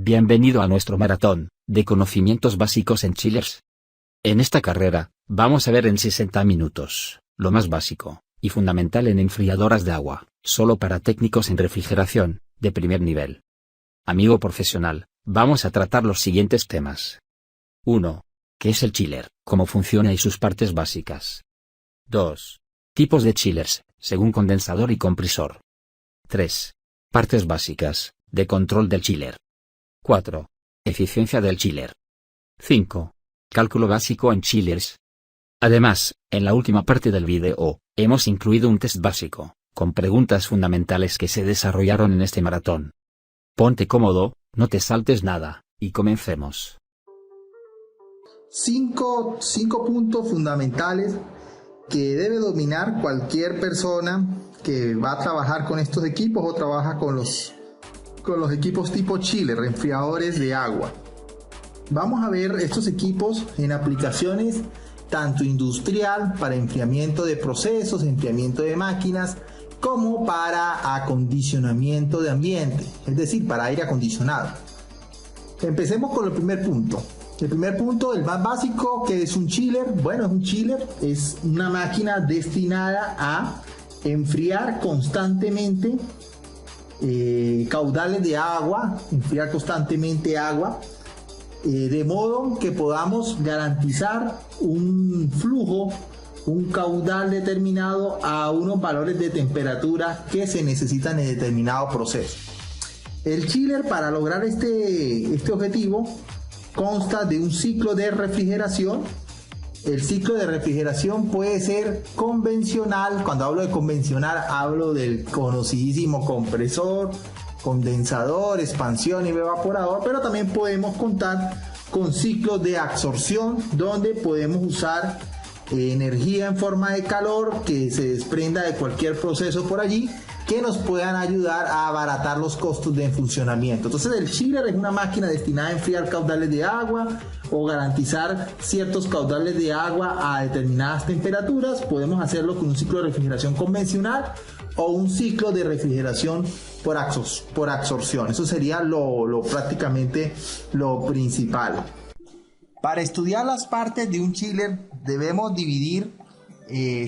Bienvenido a nuestro maratón de conocimientos básicos en chillers. En esta carrera, vamos a ver en 60 minutos, lo más básico y fundamental en enfriadoras de agua, solo para técnicos en refrigeración, de primer nivel. Amigo profesional, vamos a tratar los siguientes temas. 1. ¿Qué es el chiller? ¿Cómo funciona y sus partes básicas? 2. Tipos de chillers, según condensador y compresor. 3. Partes básicas, de control del chiller. 4. Eficiencia del chiller. 5. Cálculo básico en chillers. Además, en la última parte del video, hemos incluido un test básico, con preguntas fundamentales que se desarrollaron en este maratón. Ponte cómodo, no te saltes nada, y comencemos. 5 puntos fundamentales que debe dominar cualquier persona que va a trabajar con estos equipos o trabaja con los equipos tipo chiller, enfriadores de agua. Vamos a ver estos equipos en aplicaciones tanto industrial para enfriamiento de procesos, enfriamiento de máquinas, como para acondicionamiento de ambiente, es decir, para aire acondicionado. Empecemos con el primer punto. El primer punto, el más básico, que es un chiller. Bueno, es un chiller, es una máquina destinada a enfriar constantemente caudales de agua, enfriar constantemente agua, de modo que podamos garantizar un flujo, un caudal determinado a unos valores de temperatura que se necesitan en determinado proceso. El chiller, para lograr este objetivo, consta de un ciclo de refrigeración. El ciclo de refrigeración puede ser convencional. Cuando hablo de convencional, hablo del conocidísimo compresor, condensador, expansión y evaporador, pero también podemos contar con ciclos de absorción, donde podemos usar energía en forma de calor que se desprenda de cualquier proceso por allí, que nos puedan ayudar a abaratar los costos de funcionamiento. Entonces, el chiller es una máquina destinada a enfriar caudales de agua o garantizar ciertos caudales de agua a determinadas temperaturas. Podemos hacerlo con un ciclo de refrigeración convencional o un ciclo de refrigeración por absorción. Eso sería prácticamente lo principal. Para estudiar las partes de un chiller debemos dividir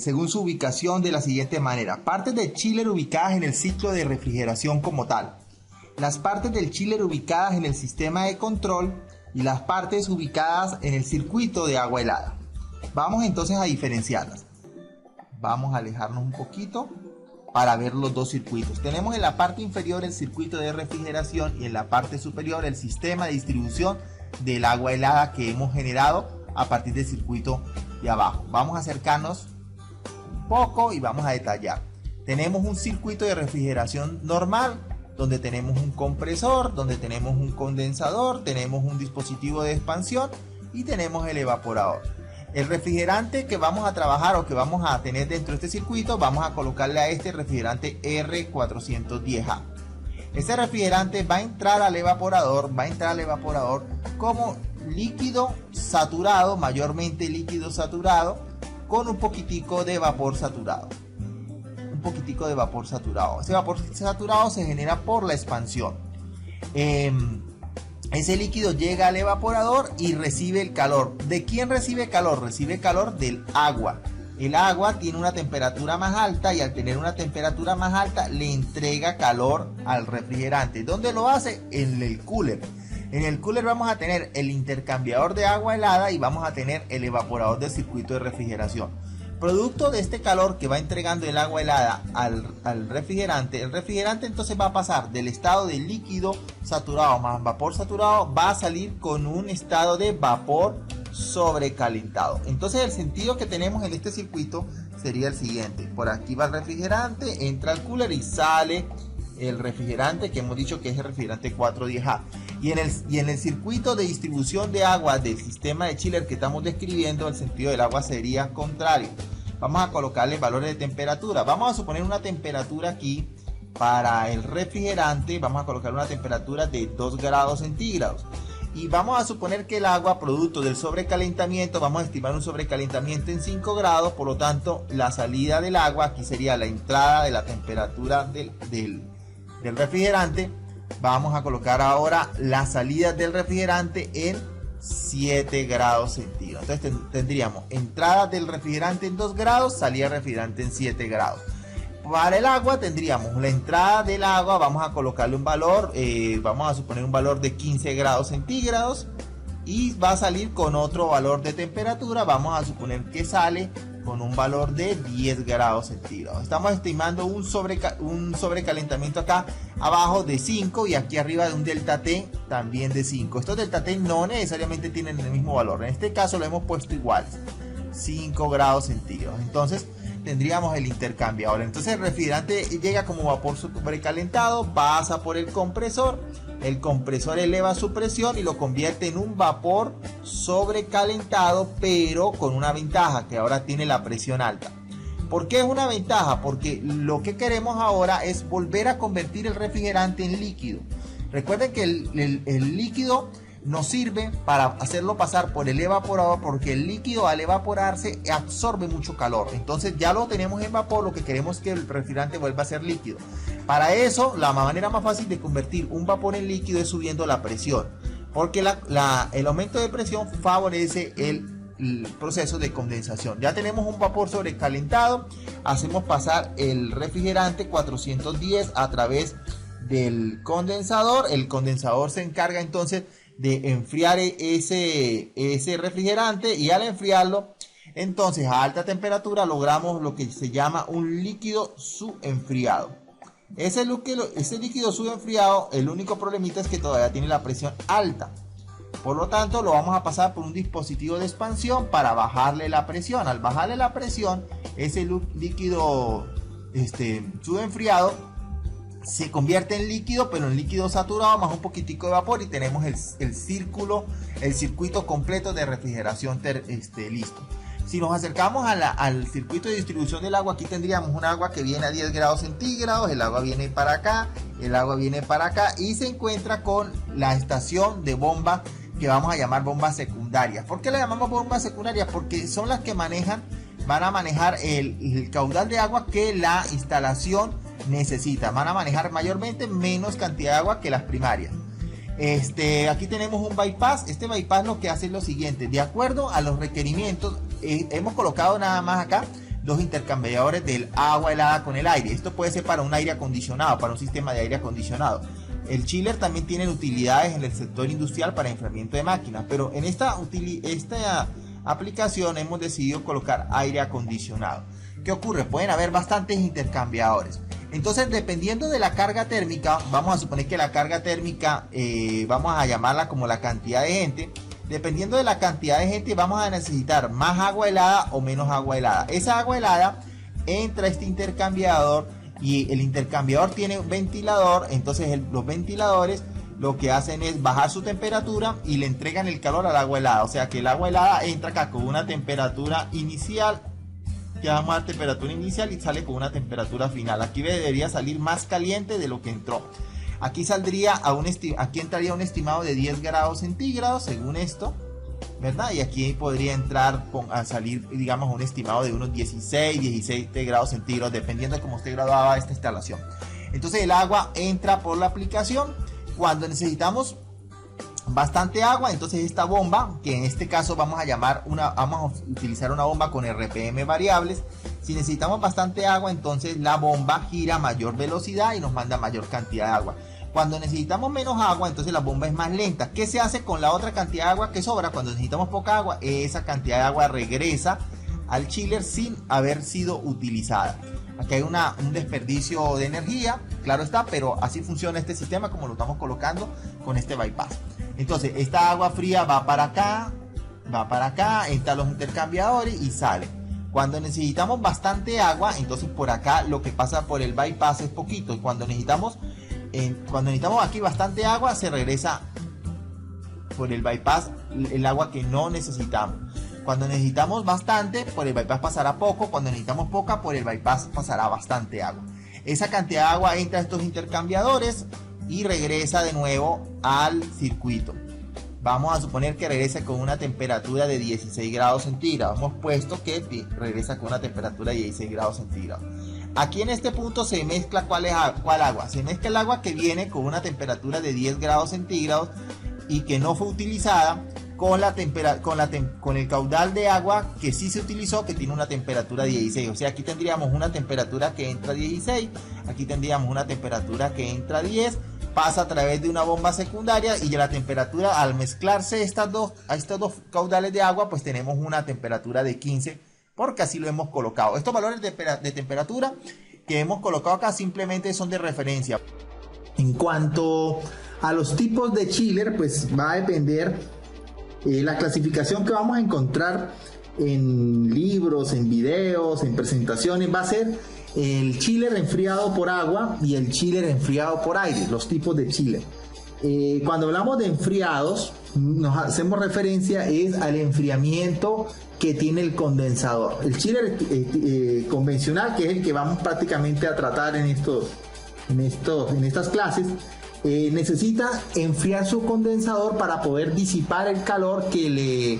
según su ubicación de la siguiente manera: partes del chiller ubicadas en el ciclo de refrigeración como tal, las partes del chiller ubicadas en el sistema de control y las partes ubicadas en el circuito de agua helada. Vamos entonces a diferenciarlas. Vamos a alejarnos un poquito para ver los dos circuitos. Tenemos en la parte inferior el circuito de refrigeración y en la parte superior el sistema de distribución del agua helada que hemos generado a partir del circuito de abajo. Vamos a acercarnos un poco y vamos a detallar. Tenemos un circuito de refrigeración normal, donde tenemos un compresor, donde tenemos un condensador, tenemos un dispositivo de expansión y tenemos el evaporador. El refrigerante que vamos a trabajar o que vamos a tener dentro de este circuito, vamos a colocarle a este refrigerante R410A. Este refrigerante va a entrar al evaporador, como líquido saturado, mayormente líquido saturado, con un poquitico de vapor saturado. Ese vapor saturado se genera por la expansión. Ese líquido llega al evaporador y recibe el calor. ¿De quién recibe calor? Recibe calor del agua. El agua tiene una temperatura más alta y al tener una temperatura más alta le entrega calor al refrigerante. ¿Dónde lo hace? En el cooler. En el cooler vamos a tener el intercambiador de agua helada y vamos a tener el evaporador del circuito de refrigeración. Producto de este calor que va entregando el agua helada al refrigerante, el refrigerante entonces va a pasar del estado de líquido saturado más vapor saturado, va a salir con un estado de vapor sobrecalentado. Entonces el sentido que tenemos en este circuito sería el siguiente: por aquí va el refrigerante, entra al cooler y sale el refrigerante, que hemos dicho que es el refrigerante 410A. Y en el circuito de distribución de agua del sistema de chiller que estamos describiendo, el sentido del agua sería contrario. Vamos a colocarle valores de temperatura. Vamos a suponer una temperatura aquí para el refrigerante. Vamos a colocar una temperatura de 2 grados centígrados. Y vamos a suponer que el agua, producto del sobrecalentamiento, vamos a estimar un sobrecalentamiento en 5 grados. Por lo tanto, la salida del agua, aquí sería la entrada de la temperatura del refrigerante, vamos a colocar ahora la salida del refrigerante en 7 grados centígrados. Entonces tendríamos entrada del refrigerante en 2 grados, salida del refrigerante en 7 grados. Para el agua tendríamos la entrada del agua, vamos a colocarle un valor, vamos a suponer un valor de 15 grados centígrados, y va a salir con otro valor de temperatura, vamos a suponer que sale con un valor de 10 grados centígrados. Estamos estimando un sobrecalentamiento acá abajo de 5 y aquí arriba de un delta T también de 5. Estos delta T no necesariamente tienen el mismo valor, en este caso lo hemos puesto iguales, 5 grados centígrados. Entonces tendríamos el intercambiador. Entonces el refrigerante llega como vapor sobrecalentado, pasa por el compresor eleva su presión y lo convierte en un vapor sobrecalentado, pero con una ventaja, que ahora tiene la presión alta. ¿Por qué es una ventaja? Porque lo que queremos ahora es volver a convertir el refrigerante en líquido. Recuerden que el líquido nos sirve para hacerlo pasar por el evaporador, porque el líquido al evaporarse absorbe mucho calor. Entonces ya lo tenemos en vapor, lo que queremos es que el refrigerante vuelva a ser líquido. Para eso la manera más fácil de convertir un vapor en líquido es subiendo la presión, porque el aumento de presión favorece el proceso de condensación. Ya tenemos un vapor sobrecalentado, hacemos pasar el refrigerante 410 a través del condensador. El condensador se encarga entonces de enfriar ese refrigerante, y al enfriarlo entonces a alta temperatura logramos lo que se llama un líquido subenfriado. Ese líquido subenfriado, el único problemita es que todavía tiene la presión alta, por lo tanto lo vamos a pasar por un dispositivo de expansión para bajarle la presión. Al bajarle la presión, ese líquido subenfriado se convierte en líquido, pero en líquido saturado más un poquitico de vapor, y tenemos el circuito completo de refrigeración listo. Si nos acercamos al circuito de distribución del agua, aquí tendríamos un agua que viene a 10 grados centígrados, el agua viene para acá, el agua viene para acá, y se encuentra con la estación de bomba que vamos a llamar bombas secundarias. ¿Por qué la llamamos bombas secundarias? Porque son las que van a manejar el caudal de agua que la instalación necesita. Van a manejar mayormente menos cantidad de agua que las primarias. Aquí tenemos un bypass. Este bypass lo que hace es lo siguiente: de acuerdo a los requerimientos, hemos colocado nada más acá dos intercambiadores del agua helada con el aire. Esto puede ser para un aire acondicionado, para un sistema de aire acondicionado. El chiller también tiene utilidades en el sector industrial para enfriamiento de máquinas, pero en esta aplicación hemos decidido colocar aire acondicionado. ¿Qué ocurre? Pueden haber bastantes intercambiadores. Entonces, dependiendo de la carga térmica, vamos a suponer que la carga térmica, vamos a llamarla como la cantidad de gente. Dependiendo de la cantidad de gente, vamos a necesitar más agua helada o menos agua helada. Esa agua helada entra a este intercambiador, y el intercambiador tiene un ventilador. Entonces los ventiladores lo que hacen es bajar su temperatura y le entregan el calor al agua helada. O sea que el agua helada entra acá con una temperatura inicial, que vamos a dar temperatura inicial, y sale con una temperatura final. Aquí debería salir más caliente de lo que entró. Aquí entraría un estimado de 10 grados centígrados según esto, ¿verdad? Y aquí podría entrar a salir, digamos, un estimado de unos 17 grados centígrados, dependiendo de cómo esté graduada esta instalación. Entonces el agua entra por la aplicación. Cuando necesitamos bastante agua, entonces esta bomba, que en este caso vamos a utilizar una bomba con RPM variables. Si necesitamos bastante agua, entonces la bomba gira a mayor velocidad y nos manda mayor cantidad de agua. Cuando necesitamos menos agua, entonces la bomba es más lenta. ¿Qué se hace con la otra cantidad de agua que sobra? Cuando necesitamos poca agua, esa cantidad de agua regresa al chiller sin haber sido utilizada. Aquí hay un desperdicio de energía, claro está, pero así funciona este sistema como lo estamos colocando con este bypass. Entonces esta agua fría va para acá, entran los intercambiadores y sale. Cuando necesitamos bastante agua, entonces por acá lo que pasa por el bypass es poquito. Y cuando necesitamos aquí bastante agua, se regresa por el bypass el agua que no necesitamos. Cuando necesitamos bastante, por el bypass pasará poco. Cuando necesitamos poca, por el bypass pasará bastante agua. Esa cantidad de agua entra a estos intercambiadores y regresa de nuevo al circuito. Vamos a suponer que regresa con una temperatura de 16 grados centígrados. Hemos puesto que regresa con una temperatura de 16 grados centígrados. Aquí en este punto se mezcla cuál agua. Se mezcla el agua que viene con una temperatura de 10 grados centígrados y que no fue utilizada con el caudal de agua que sí se utilizó, que tiene una temperatura de 16. O sea, aquí tendríamos una temperatura que entra a 16, aquí tendríamos una temperatura que entra a 10, pasa a través de una bomba secundaria y la temperatura, al mezclarse estos dos caudales de agua, pues tenemos una temperatura de 15, porque así lo hemos colocado. Estos valores de temperatura que hemos colocado acá simplemente son de referencia. En cuanto a los tipos de chiller, pues va a depender la clasificación que vamos a encontrar en libros, en videos, en presentaciones. Va a ser el chiller enfriado por agua y el chiller enfriado por aire, los tipos de chiller. Cuando hablamos de enfriados, nos hacemos referencia al enfriamiento que tiene el condensador. El chiller convencional, que es el que vamos prácticamente a tratar en estas clases, necesita enfriar su condensador para poder disipar el calor que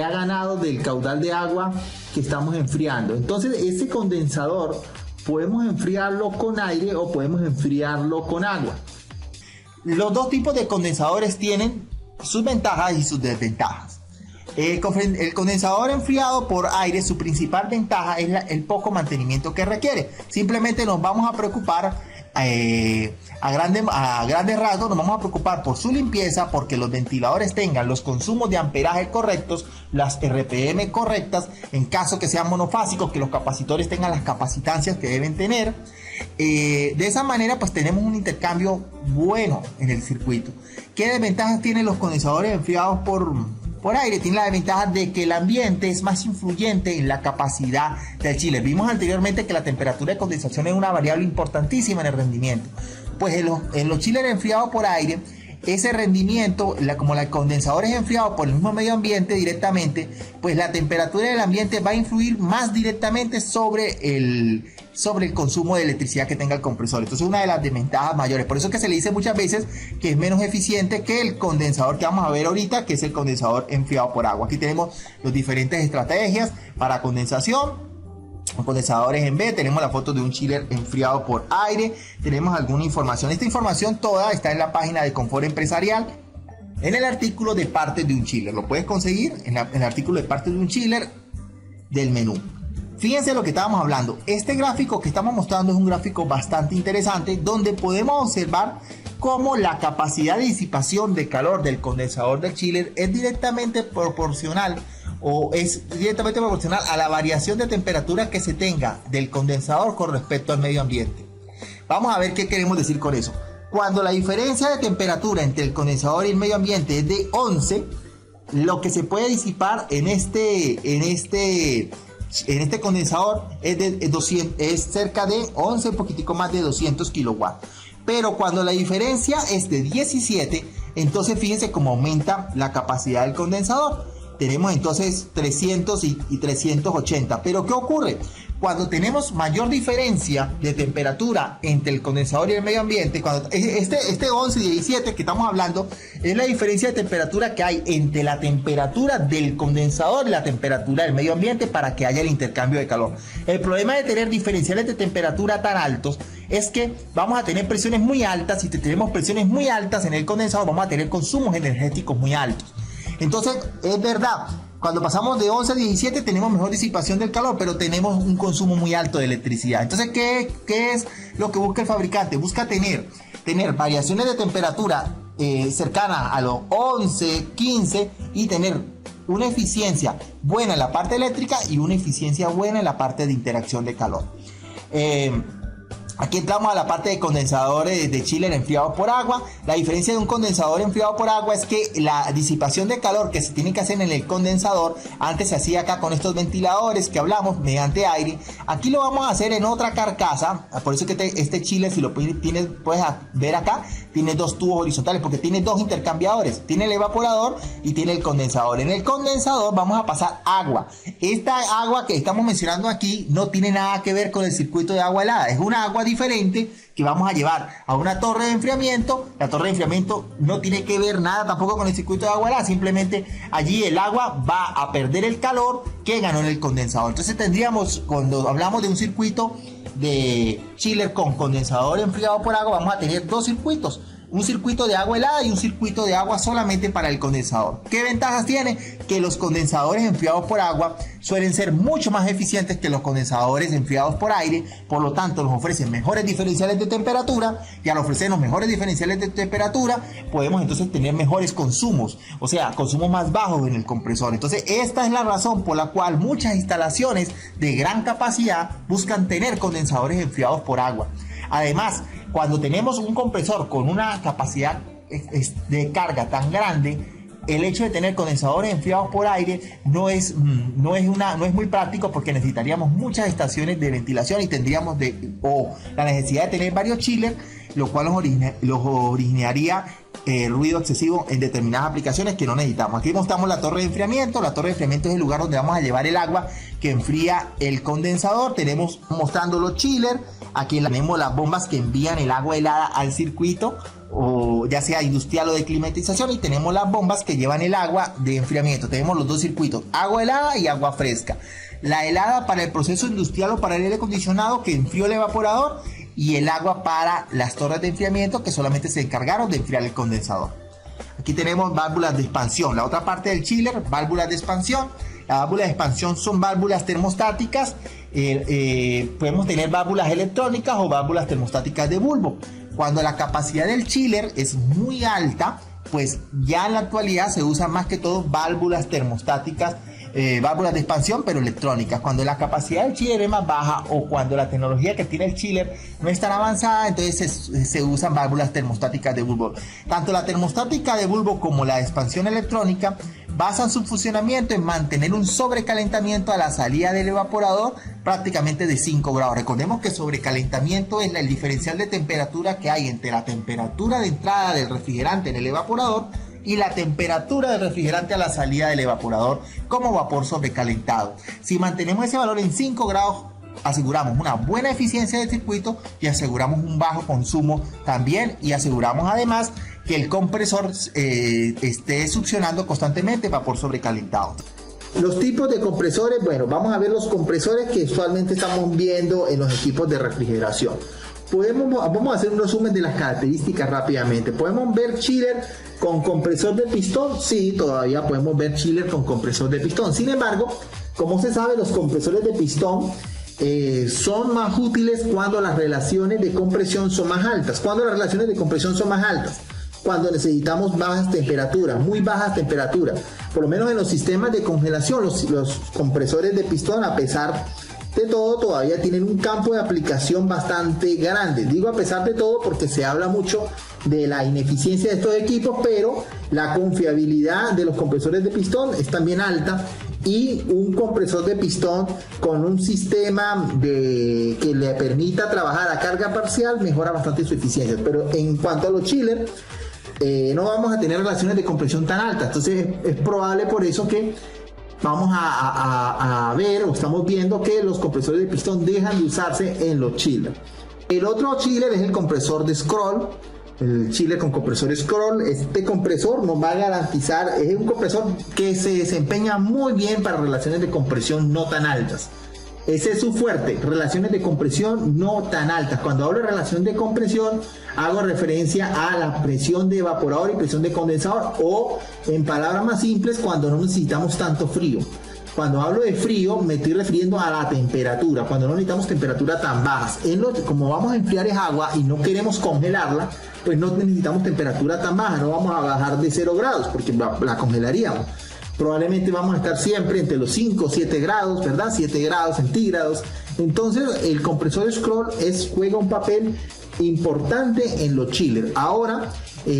ha ganado del caudal de agua que estamos enfriando. Entonces, ese condensador podemos enfriarlo con aire o podemos enfriarlo con agua. Los dos tipos de condensadores tienen sus ventajas y sus desventajas. El condensador enfriado por aire, su principal ventaja es el poco mantenimiento que requiere. Simplemente nos vamos a preocupar a grandes rasgos, nos vamos a preocupar por su limpieza, porque los ventiladores tengan los consumos de amperaje correctos, las RPM correctas, en caso que sean monofásicos, que los capacitores tengan las capacitancias que deben tener. De esa manera pues tenemos un intercambio bueno en el circuito. ¿Qué desventajas tienen los condensadores enfriados por aire? Tiene la desventaja de que el ambiente es más influyente en la capacidad del chiller. Vimos anteriormente que la temperatura de condensación es una variable importantísima en el rendimiento. Pues en los chillers enfriados por aire, ese rendimiento, como el condensador es enfriado por el mismo medio ambiente directamente, pues la temperatura del ambiente va a influir más directamente sobre el consumo de electricidad que tenga el compresor. Entonces, una de las desventajas mayores. Por eso es que se le dice muchas veces que es menos eficiente que el condensador que vamos a ver ahorita, que es el condensador enfriado por agua. Aquí tenemos las diferentes estrategias para condensación. Condensadores en B, tenemos la foto de un chiller enfriado por aire, tenemos alguna información. Esta información toda está en la página de Confort Empresarial, en el artículo de partes de un chiller. Lo puedes conseguir en el artículo de partes de un chiller del menú. Fíjense lo que estábamos hablando. Este gráfico que estamos mostrando es un gráfico bastante interesante, donde podemos observar cómo la capacidad de disipación de calor del condensador del chiller es directamente proporcional a la variación de temperatura que se tenga del condensador con respecto al medio ambiente. Vamos a ver qué queremos decir con eso. Cuando la diferencia de temperatura entre el condensador y el medio ambiente es de 11, lo que se puede disipar en este condensador es cerca de 11, un poquitico más de 200 kilowatts. Pero cuando la diferencia es de 17, entonces fíjense cómo aumenta la capacidad del condensador. Tenemos entonces 300 y 380. Pero ¿qué ocurre? Cuando tenemos mayor diferencia de temperatura entre el condensador y el medio ambiente, cuando este 11 y 17 que estamos hablando, es la diferencia de temperatura que hay entre la temperatura del condensador y la temperatura del medio ambiente para que haya el intercambio de calor. El problema de tener diferenciales de temperatura tan altos es que vamos a tener presiones muy altas. Si tenemos presiones muy altas en el condensador, vamos a tener consumos energéticos muy altos. Entonces, es verdad, cuando pasamos de 11 a 17 tenemos mejor disipación del calor, pero tenemos un consumo muy alto de electricidad. Entonces, ¿qué es lo que busca el fabricante? Busca tener variaciones de temperatura cercanas a los 11, 15 y tener una eficiencia buena en la parte eléctrica y una eficiencia buena en la parte de interacción de calor. Aquí entramos a la parte de condensadores de chiller enfriados por agua. La diferencia de un condensador enfriado por agua es que la disipación de calor que se tiene que hacer en el condensador, antes se hacía acá con estos ventiladores que hablamos mediante aire. Aquí lo vamos a hacer en otra carcasa. Por eso que este chiller, si lo puedes ver acá, tiene dos tubos horizontales porque tiene dos intercambiadores. Tiene el evaporador y tiene el condensador. En el condensador vamos a pasar agua. Esta agua que estamos mencionando aquí no tiene nada que ver con el circuito de agua helada. Es una agua diferente que vamos a llevar a una torre de enfriamiento. La torre de enfriamiento no tiene que ver nada tampoco con el circuito de agua helada, simplemente allí el agua va a perder el calor que ganó en el condensador. Entonces tendríamos, cuando hablamos de un circuito de chiller con condensador enfriado por agua, vamos a tener dos circuitos. Un circuito de agua helada y un circuito de agua solamente para el condensador. ¿Qué ventajas tiene? Que los condensadores enfriados por agua suelen ser mucho más eficientes que los condensadores enfriados por aire, por lo tanto nos ofrecen mejores diferenciales de temperatura, y al ofrecernos mejores diferenciales de temperatura podemos entonces tener mejores consumos, o sea, consumos más bajos en el compresor. Entonces esta es la razón por la cual muchas instalaciones de gran capacidad buscan tener condensadores enfriados por agua. Además, cuando tenemos un compresor con una capacidad de carga tan grande, el hecho de tener condensadores enfriados por aire no es muy práctico, porque necesitaríamos muchas estaciones de ventilación y tendríamos la necesidad de tener varios chillers, lo cual los originaría ruido excesivo en determinadas aplicaciones que no necesitamos. Aquí mostramos la torre de enfriamiento. La torre de enfriamiento es el lugar donde vamos a llevar el agua que enfría el condensador. Tenemos mostrando los chillers. Aquí tenemos las bombas que envían el agua helada al circuito, o ya sea industrial o de climatización, y tenemos las bombas que llevan el agua de enfriamiento. Tenemos los dos circuitos, agua helada y agua fresca. La helada para el proceso industrial o para el aire acondicionado, que enfrió el evaporador, y el agua para las torres de enfriamiento, que solamente se encargaron de enfriar el condensador. Aquí tenemos válvulas de expansión. La otra parte del chiller, válvulas de expansión. Las válvulas de expansión son válvulas termostáticas. Podemos tener válvulas electrónicas o válvulas termostáticas de bulbo. Cuando la capacidad del chiller es muy alta, pues ya en la actualidad se usan más que todo válvulas termostáticas, válvulas de expansión pero electrónicas. Cuando la capacidad del chiller es más baja, o cuando la tecnología que tiene el chiller no es tan avanzada, entonces se usan válvulas termostáticas de bulbo. Tanto la termostática de bulbo como la de expansión electrónica basan su funcionamiento en mantener un sobrecalentamiento a la salida del evaporador prácticamente de 5 grados. Recordemos que sobrecalentamiento es el diferencial de temperatura que hay entre la temperatura de entrada del refrigerante en el evaporador y la temperatura del refrigerante a la salida del evaporador como vapor sobrecalentado. Si mantenemos ese valor en 5 grados, aseguramos una buena eficiencia del circuito y aseguramos un bajo consumo también, y aseguramos además que el compresor esté succionando constantemente vapor sobrecalentado. Los tipos de compresores, bueno, vamos a ver los compresores que usualmente estamos viendo en los equipos de refrigeración. Vamos a hacer un resumen de las características rápidamente. ¿Podemos ver chiller con compresor de pistón? Sí, todavía podemos ver chiller con compresor de pistón. Sin embargo, como se sabe, los compresores de pistón son más útiles cuando las relaciones de compresión son más altas. ¿Cuándo las relaciones de compresión son más altas? Cuando necesitamos bajas temperaturas, muy bajas temperaturas. Por lo menos en los sistemas de congelación, los compresores de pistón, a pesar de todo, todavía tienen un campo de aplicación bastante grande. Digo a pesar de todo porque se habla mucho de la ineficiencia de estos equipos, pero la confiabilidad de los compresores de pistón es también alta, y un compresor de pistón con un sistema que le permita trabajar a carga parcial mejora bastante su eficiencia. Pero en cuanto a los chillers, no vamos a tener relaciones de compresión tan altas, entonces es probable por eso que vamos a ver, o estamos viendo, que los compresores de pistón dejan de usarse en los chillers. El otro chiller es el compresor de scroll. El chiller con compresor scroll, este compresor nos va a garantizar, es un compresor que se desempeña muy bien para relaciones de compresión no tan altas. Ese es su fuerte, relaciones de compresión no tan altas. Cuando hablo de relación de compresión, hago referencia a la presión de evaporador y presión de condensador, o en palabras más simples, cuando no necesitamos tanto frío. Cuando hablo de frío, me estoy refiriendo a la temperatura, cuando no necesitamos temperaturas tan bajas. Como vamos a enfriar es agua y no queremos congelarla, pues no necesitamos temperatura tan baja, no vamos a bajar de 0 grados porque la congelaríamos. Probablemente vamos a estar siempre entre los 5 o 7 grados, ¿verdad? 7 grados centígrados. Entonces el compresor scroll juega un papel importante en los chillers. Ahora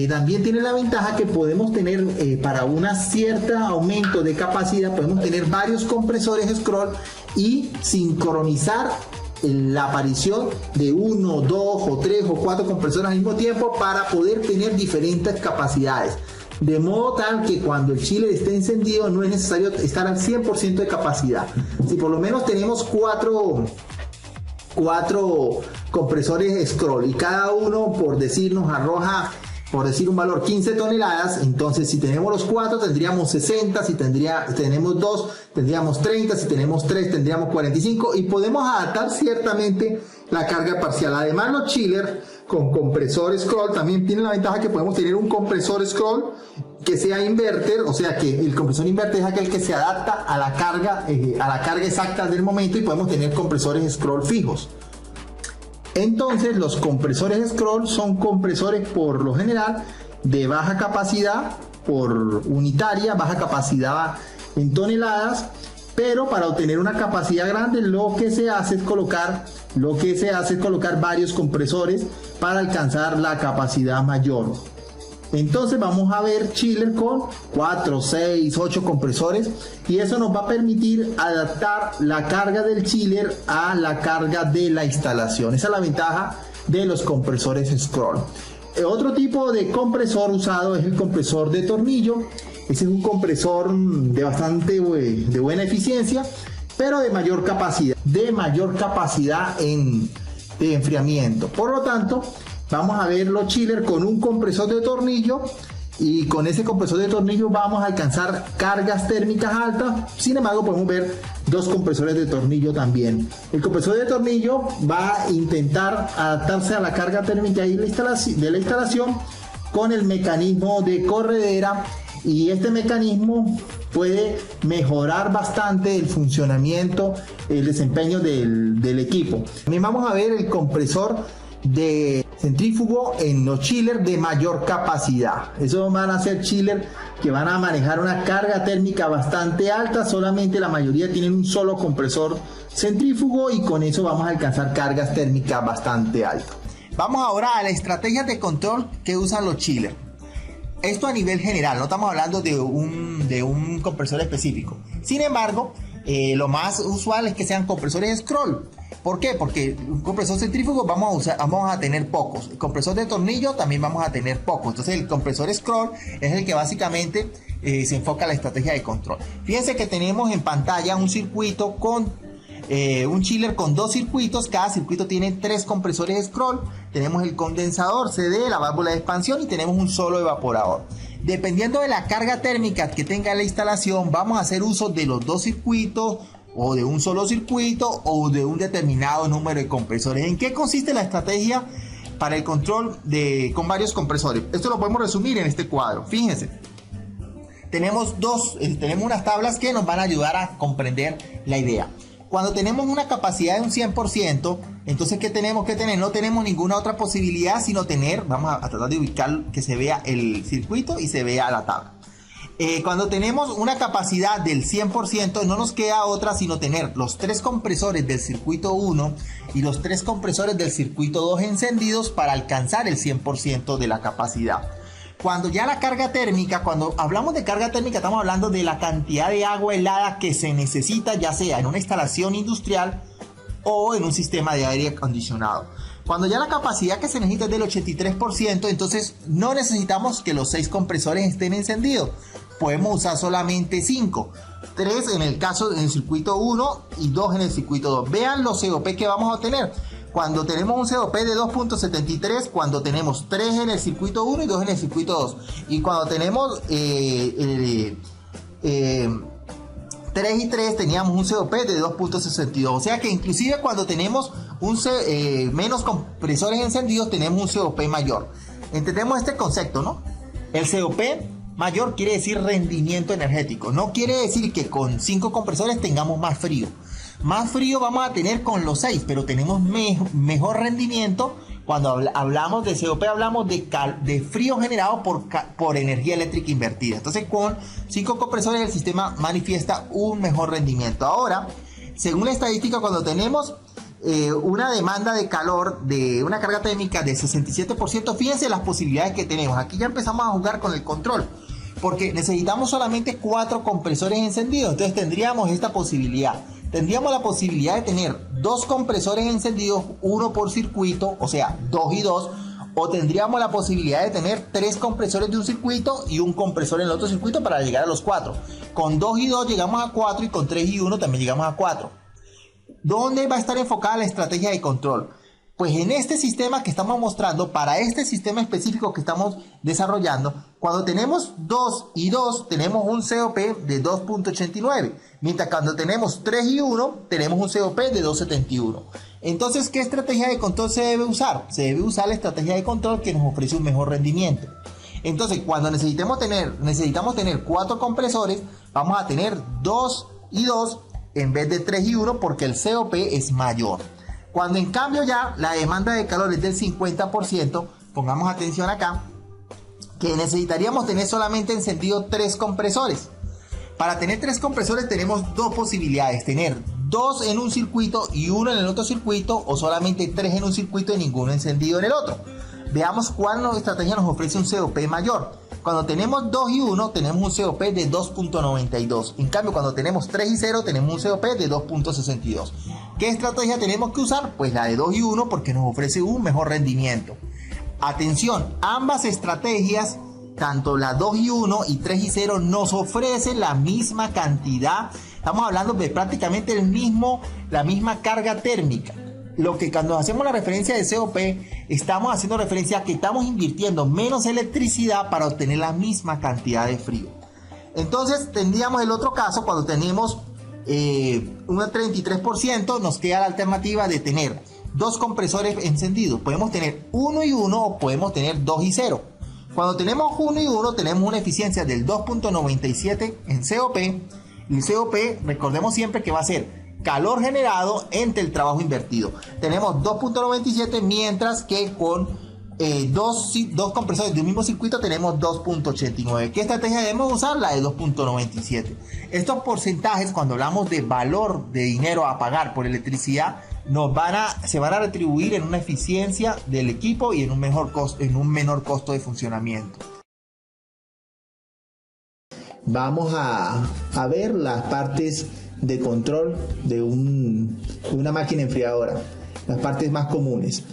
también tiene la ventaja que podemos tener para un cierto aumento de capacidad, podemos tener varios compresores scroll y sincronizar la aparición de 1, 2 o 3 o 4 compresores al mismo tiempo para poder tener diferentes capacidades. De modo tal que cuando el chiller esté encendido no es necesario estar al 100% de capacidad. Si por lo menos tenemos 4 compresores scroll y cada uno, por decir, nos arroja por decir un valor, 15 toneladas, entonces si tenemos los 4 tendríamos 60, si tenemos 2 tendríamos 30, si tenemos 3 tendríamos 45 y podemos adaptar ciertamente la carga parcial. Además los chillers con compresor scroll también tienen la ventaja que podemos tener un compresor scroll que sea inverter, o sea que el compresor inverter es aquel que se adapta a la carga exacta del momento y podemos tener compresores scroll fijos. Entonces los compresores scroll son compresores por lo general de baja capacidad por unitaria, baja capacidad en toneladas, pero para obtener una capacidad grande lo que se hace es colocar varios compresores para alcanzar la capacidad mayor. Entonces vamos a ver chiller con 4, 6, 8 compresores y eso nos va a permitir adaptar la carga del chiller a la carga de la instalación. Esa es la ventaja de los compresores scroll. Otro tipo de compresor usado es el compresor de tornillo. Ese es un compresor de buena eficiencia, pero de mayor capacidad de enfriamiento. Por lo tanto, vamos a ver los chillers con un compresor de tornillo y con ese compresor de tornillo vamos a alcanzar cargas térmicas altas. Sin embargo, podemos ver dos compresores de tornillo también. El compresor de tornillo va a intentar adaptarse a la carga térmica de la instalación con el mecanismo de corredera y este mecanismo puede mejorar bastante el funcionamiento, el desempeño del equipo. También vamos a ver el compresor de centrífugo en los chillers de mayor capacidad. Esos van a ser chillers que van a manejar una carga térmica bastante alta. Solamente la mayoría tienen un solo compresor centrífugo y con eso vamos a alcanzar cargas térmicas bastante altas. Vamos ahora a las estrategias de control que usan los chillers. Esto a nivel general, no estamos hablando de un compresor específico. Sin embargo, lo más usual es que sean compresores scroll. ¿Por qué? Porque un compresor centrífugo vamos a tener pocos. El compresor de tornillo también vamos a tener pocos. Entonces el compresor scroll es el que básicamente se enfoca en la estrategia de control. Fíjense que tenemos en pantalla un circuito con un chiller con dos circuitos. Cada circuito tiene 3 compresores scroll. Tenemos el condensador CD, la válvula de expansión y tenemos un solo evaporador. Dependiendo de la carga térmica que tenga la instalación, vamos a hacer uso de los dos circuitos o de un solo circuito o de un determinado número de compresores. ¿En qué consiste la estrategia para el control con varios compresores? Esto lo podemos resumir en este cuadro. Fíjense, tenemos unas tablas que nos van a ayudar a comprender la idea. Cuando tenemos una capacidad de un 100%, entonces ¿qué tenemos que tener? No tenemos ninguna otra posibilidad sino tener, vamos a tratar de ubicar que se vea el circuito y se vea la tabla. Cuando tenemos una capacidad del 100%, no nos queda otra sino tener los 3 compresores del circuito 1 y los 3 compresores del circuito 2 encendidos para alcanzar el 100% de la capacidad. Cuando ya la carga térmica, cuando hablamos de carga térmica, estamos hablando de la cantidad de agua helada que se necesita, ya sea en una instalación industrial o en un sistema de aire acondicionado. Cuando ya la capacidad que se necesita es del 83%, entonces no necesitamos que los 6 compresores estén encendidos. Podemos usar solamente 5. 3 en el caso en el circuito 1 y 2 en el circuito 2. Vean los COP que vamos a obtener. Cuando tenemos un COP de 2.73, cuando tenemos 3 en el circuito 1 y 2 en el circuito 2. Y cuando tenemos 3 y 3 teníamos un COP de 2.62. O sea que inclusive cuando tenemos menos compresores encendidos tenemos un COP mayor. Entendemos este concepto, ¿no? El COP mayor quiere decir rendimiento energético. No quiere decir que con 5 compresores tengamos más frío. Más frío vamos a tener con los 6, pero tenemos mejor rendimiento. Cuando hablamos de COP hablamos de frío generado por energía eléctrica invertida. Entonces con 5 compresores el sistema manifiesta un mejor rendimiento. Ahora, según la estadística, cuando tenemos una demanda de calor de una carga térmica de 67%, fíjense las posibilidades que tenemos. Aquí ya empezamos a jugar con el control, porque necesitamos solamente 4 compresores encendidos. Entonces tendríamos esta posibilidad. Tendríamos la posibilidad de tener 2 compresores encendidos, uno por circuito, o sea, 2 y 2, o tendríamos la posibilidad de tener 3 compresores de un circuito y un compresor en el otro circuito para llegar a los 4. Con 2 y 2 llegamos a 4 y con 3 y 1 también llegamos a 4. ¿Dónde va a estar enfocada la estrategia de control? Pues en este sistema que estamos mostrando, para este sistema específico que estamos desarrollando, cuando tenemos 2 y 2, tenemos un COP de 2.89, mientras cuando tenemos 3 y 1, tenemos un COP de 2.71. Entonces, ¿qué estrategia de control se debe usar? Se debe usar la estrategia de control que nos ofrece un mejor rendimiento. Entonces, cuando necesitamos tener 4 compresores, vamos a tener 2 y 2 en vez de 3 y 1 porque el COP es mayor. Cuando en cambio ya la demanda de calor es del 50%, pongamos atención acá, que necesitaríamos tener solamente encendido 3 compresores. Para tener 3 compresores tenemos dos posibilidades, tener 2 en un circuito y 1 en el otro circuito, o solamente 3 en un circuito y ninguno encendido en el otro. Veamos cuál estrategia nos ofrece un COP mayor. Cuando tenemos 2 y 1 tenemos un COP de 2.92. En cambio, cuando tenemos 3 y 0 tenemos un COP de 2.62. ¿Qué estrategia tenemos que usar? Pues la de 2 y 1 porque nos ofrece un mejor rendimiento. Atención, ambas estrategias, tanto la 2 y 1 y 3 y 0, nos ofrecen la misma cantidad. Estamos hablando de prácticamente la misma carga térmica. Lo que cuando hacemos la referencia de COP, estamos haciendo referencia a que estamos invirtiendo menos electricidad para obtener la misma cantidad de frío. Entonces tendríamos el otro caso, cuando tenemos un 33%, nos queda la alternativa de tener 2 compresores encendidos. Podemos tener 1 y 1 o podemos tener 2 y 0. Cuando tenemos 1 y 1 tenemos una eficiencia del 2.97 en COP. El COP, recordemos siempre que va a ser calor generado entre el trabajo invertido. Tenemos 2.97, mientras que con dos compresores de un mismo circuito tenemos 2.89. ¿Qué estrategia debemos usar? La de 2.97. Estos porcentajes, cuando hablamos de valor de dinero a pagar por electricidad, se van a retribuir en una eficiencia del equipo y en un menor costo de funcionamiento. Vamos a ver las partes de control de una máquina enfriadora, las partes más comunes.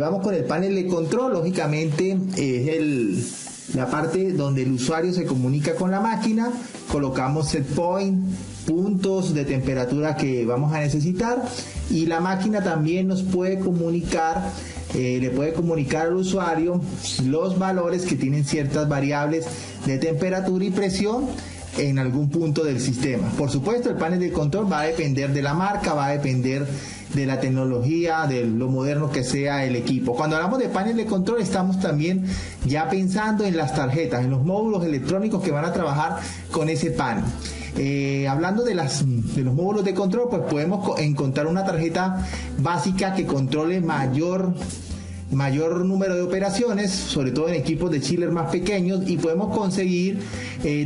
Vamos con el panel de control. Lógicamente es la parte donde el usuario se comunica con la máquina. Colocamos set point, puntos de temperatura que vamos a necesitar, y la máquina también nos puede comunicar, le puede comunicar al usuario los valores que tienen ciertas variables de temperatura y presión en algún punto del sistema. Por supuesto, el panel de control va a depender de la marca, va a depender de la tecnología, de lo moderno que sea el equipo. Cuando hablamos de panel de control, estamos también ya pensando en las tarjetas, en los módulos electrónicos que van a trabajar con ese panel. Hablando de los módulos de control, pues podemos encontrar una tarjeta básica que controle mayor número de operaciones, sobre todo en equipos de chiller más pequeños, y podemos conseguir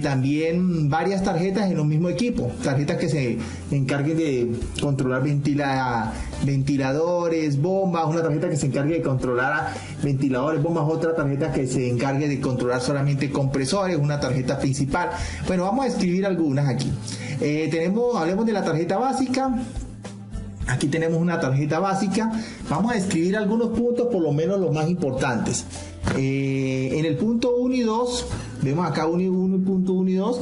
también varias tarjetas en un mismo equipo, tarjetas que se encarguen de controlar ventiladores, bombas, una tarjeta que se encargue de controlar ventiladores, bombas, otra tarjeta que se encargue de controlar solamente compresores, una tarjeta principal. Bueno, vamos a escribir algunas aquí. Hablemos de la tarjeta básica. Aquí tenemos una tarjeta básica. Vamos a escribir algunos puntos, por lo menos los más importantes. En el punto 1 y 2, vemos acá 1 y punto 1 y 2.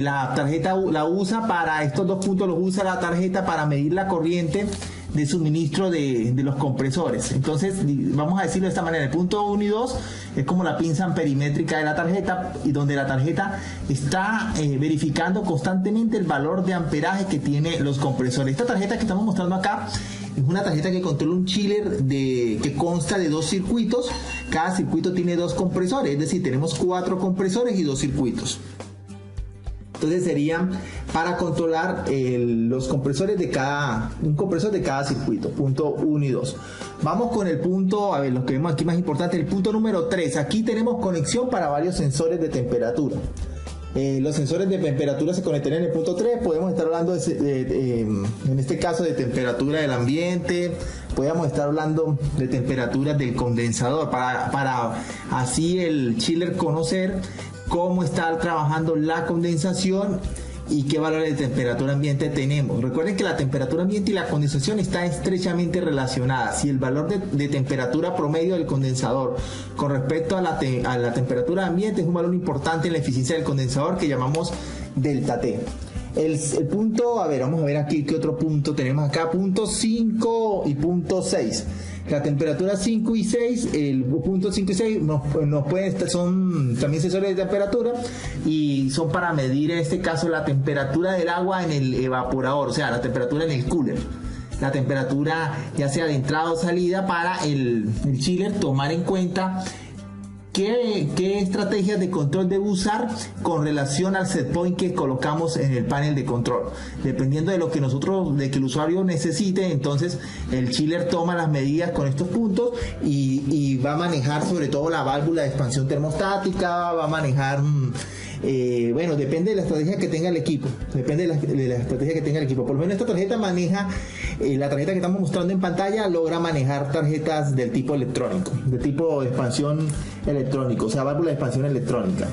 La tarjeta la usa para estos dos puntos, los usa la tarjeta para medir la corriente de suministro de los compresores. Entonces, vamos a decirlo de esta manera: el punto 1 y 2 es como la pinza perimétrica de la tarjeta, y donde la tarjeta está verificando constantemente el valor de amperaje que tiene los compresores. Esta tarjeta que estamos mostrando acá es una tarjeta que controla un chiller que consta de 2 circuitos. Cada circuito tiene 2 compresores, es decir, tenemos 4 compresores y 2 circuitos. Entonces serían para controlar los compresores un compresor de cada circuito, punto 1 y 2. Vamos con el punto, a ver, lo que vemos aquí más importante, el punto número 3. Aquí tenemos conexión para varios sensores de temperatura. Los sensores de temperatura se conectan en el punto 3. Podemos estar hablando en este caso de temperatura del ambiente, podemos estar hablando de temperatura del condensador, para así el chiller conocer cómo está trabajando la condensación y qué valores de temperatura ambiente tenemos. Recuerden que la temperatura ambiente y la condensación están estrechamente relacionadas. Si el valor de temperatura promedio del condensador con respecto a la temperatura ambiente es un valor importante en la eficiencia del condensador, que llamamos delta T. El punto, a ver, vamos a ver aquí qué otro punto tenemos acá, punto 5 y punto 6. La temperatura 5 y 6, el punto 5 y 6 nos pueden estar, son también sensores de temperatura y son para medir en este caso la temperatura del agua en el evaporador, o sea, la temperatura en el cooler. La temperatura ya sea de entrada o salida para el chiller tomar en cuenta qué estrategias de control debe usar con relación al set point que colocamos en el panel de control. Dependiendo de lo que que el usuario necesite, entonces el chiller toma las medidas con estos puntos y va a manejar sobre todo la válvula de expansión termostática, va a manejar... bueno, depende de la estrategia que tenga el equipo. Depende de la estrategia que tenga el equipo. Por lo menos esta tarjeta maneja, la tarjeta que estamos mostrando en pantalla logra manejar tarjetas del tipo electrónico, de tipo de expansión electrónico, o sea, válvula de expansión electrónica.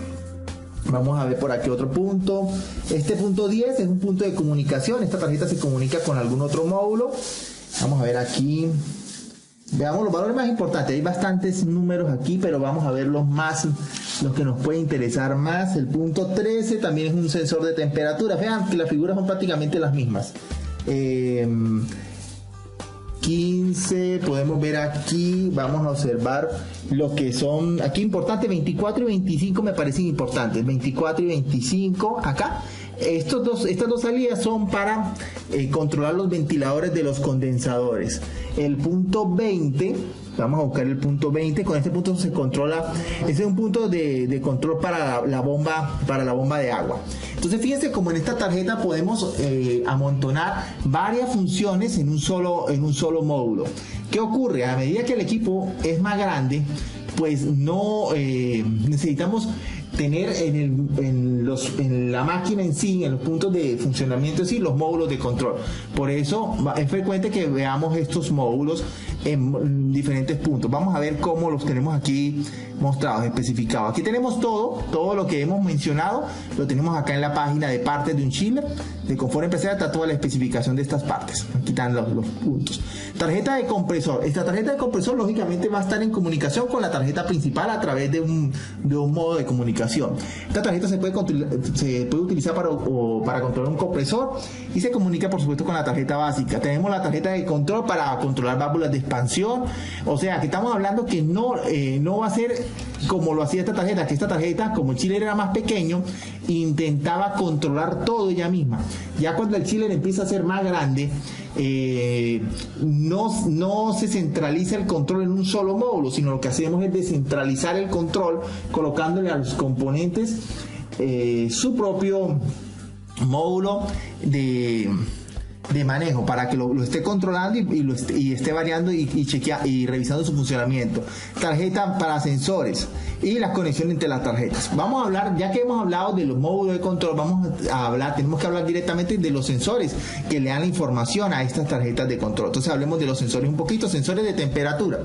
Vamos a ver por aquí otro punto. Este punto 10 es un punto de comunicación. Esta tarjeta se comunica con algún otro módulo. Vamos a ver aquí. Veamos los valores más importantes. Hay bastantes números aquí, pero vamos a ver los que nos puede interesar más. El punto 13 también es un sensor de temperatura. Vean que las figuras son prácticamente las mismas. 15, podemos ver aquí, vamos a observar lo que son, aquí importante, 24 y 25 me parecen importantes. 24 y 25 acá. Estas dos salidas son para controlar los ventiladores de los condensadores. El punto 20, vamos a buscar el punto 20, con este punto se controla, este es un punto de control para la bomba de agua. Entonces fíjense como en esta tarjeta podemos amontonar varias funciones en un solo módulo. ¿Qué ocurre? A medida que el equipo es más grande, pues no necesitamos tener en la máquina en sí, en los puntos de funcionamiento en sí, los módulos de control. Por eso es frecuente que veamos estos módulos en diferentes puntos. Vamos a ver cómo los tenemos aquí mostrados, especificados. Aquí tenemos todo lo que hemos mencionado, lo tenemos acá en la página de partes de un chiller. De confort empresarial está toda la especificación de estas partes. Aquí están los puntos. Tarjeta de compresor. Esta tarjeta de compresor lógicamente va a estar en comunicación con la tarjeta principal a través de un modo de comunicación. Esta tarjeta se puede utilizar para controlar un compresor y se comunica por supuesto con la tarjeta básica. Tenemos la tarjeta de control para controlar válvulas de expansión. O sea que estamos hablando que no va a ser como lo hacía esta tarjeta, que esta tarjeta, como el chiller era más pequeño, intentaba controlar todo ella misma. Ya cuando el chiller empieza a ser más grande, no se centraliza el control en un solo módulo, sino lo que hacemos es descentralizar el control colocándole a los componentes su propio módulo de manejo para que lo esté controlando y esté variando y revisando su funcionamiento. Tarjeta para sensores y las conexiones entre las tarjetas. Vamos a hablar, ya que hemos hablado de los módulos de control, tenemos que hablar directamente de los sensores que le dan la información a estas tarjetas de control. Entonces hablemos de los sensores un poquito. Sensores de temperatura.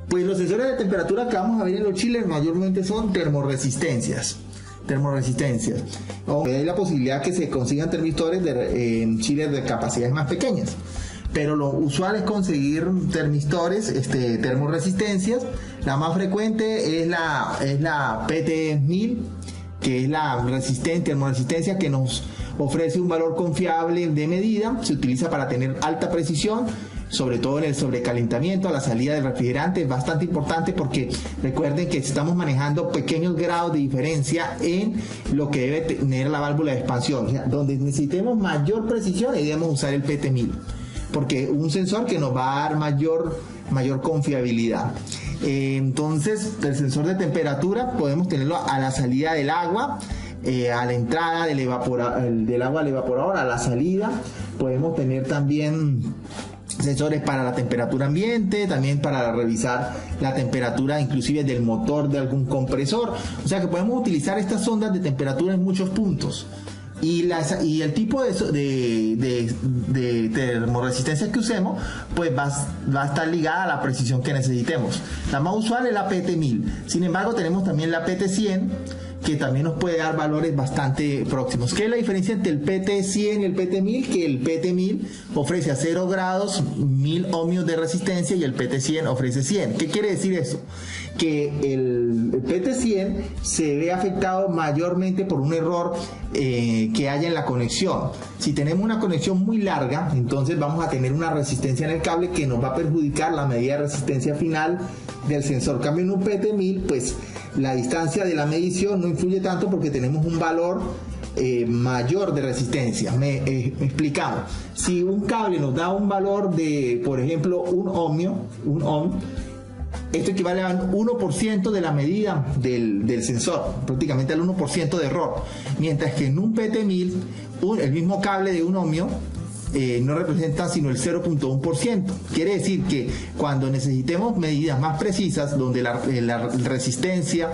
Pues los sensores de temperatura que vamos a ver en los chillers mayormente son termoresistencias. Hay la posibilidad que se consigan termistores en chillers de capacidades más pequeñas, pero lo usual es conseguir termistores termoresistencias. La más frecuente es la PT1000, que es la termoresistencia que nos ofrece un valor confiable de medida. Se utiliza para tener alta precisión, sobre todo en el sobrecalentamiento a la salida del refrigerante. Es bastante importante porque recuerden que estamos manejando pequeños grados de diferencia en lo que debe tener la válvula de expansión. O sea, donde necesitemos mayor precisión debemos usar el PT1000, porque un sensor que nos va a dar mayor confiabilidad. Entonces el sensor de temperatura podemos tenerlo a la salida del agua, a la entrada del agua al evaporador, a la salida. Podemos tener también sensores para la temperatura ambiente, también para revisar la temperatura inclusive del motor de algún compresor. O sea que podemos utilizar estas sondas de temperatura en muchos puntos. Y el tipo de termoresistencia que usemos pues va a estar ligada a la precisión que necesitemos. La más usual es la PT1000. Sin embargo, tenemos también la PT100, que también nos puede dar valores bastante próximos. ¿Qué es la diferencia entre el PT100 y el PT1000? Que el PT1000 ofrece a 0 grados 1000 ohmios de resistencia y el PT100 ofrece 100. ¿Qué quiere decir eso? Que el PT100 se ve afectado mayormente por un error que haya en la conexión. Si tenemos una conexión muy larga, entonces vamos a tener una resistencia en el cable que nos va a perjudicar la medida de resistencia final del sensor. En cambio, en un PT1000, pues la distancia de la medición no influye tanto porque tenemos un valor mayor de resistencia. Me explicamos. Si un cable nos da un valor de, por ejemplo, un ohm, esto equivale al 1% de la medida del sensor, prácticamente al 1% de error. Mientras que en un PT1000, el mismo cable de un ohmio no representa sino el 0.1%. Quiere decir que cuando necesitemos medidas más precisas, donde la resistencia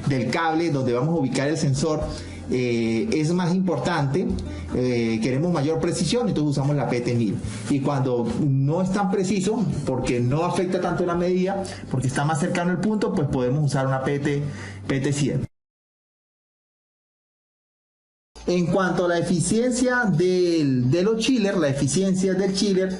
del cable, donde vamos a ubicar el sensor, es más importante, queremos mayor precisión, entonces usamos la PT1000. Y cuando no es tan preciso, porque no afecta tanto la medida, porque está más cercano al punto, pues podemos usar una PT100. En cuanto a la eficiencia de los chillers, la eficiencia del chiller,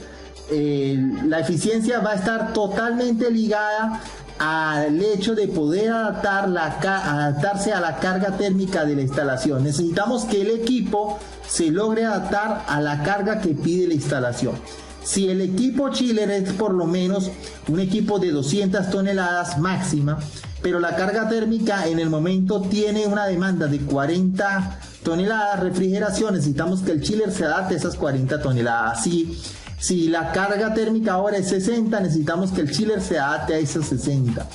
la eficiencia va a estar totalmente ligada al hecho de poder adaptarse a la carga térmica de la instalación. Necesitamos que el equipo se logre adaptar a la carga que pide la instalación. Si el equipo chiller es por lo menos un equipo de 200 toneladas máxima, pero la carga térmica en el momento tiene una demanda de 40 toneladas de refrigeración, necesitamos que el chiller se adapte a esas 40 toneladas. Si la carga térmica ahora es 60, necesitamos que el chiller se adapte a esas 60.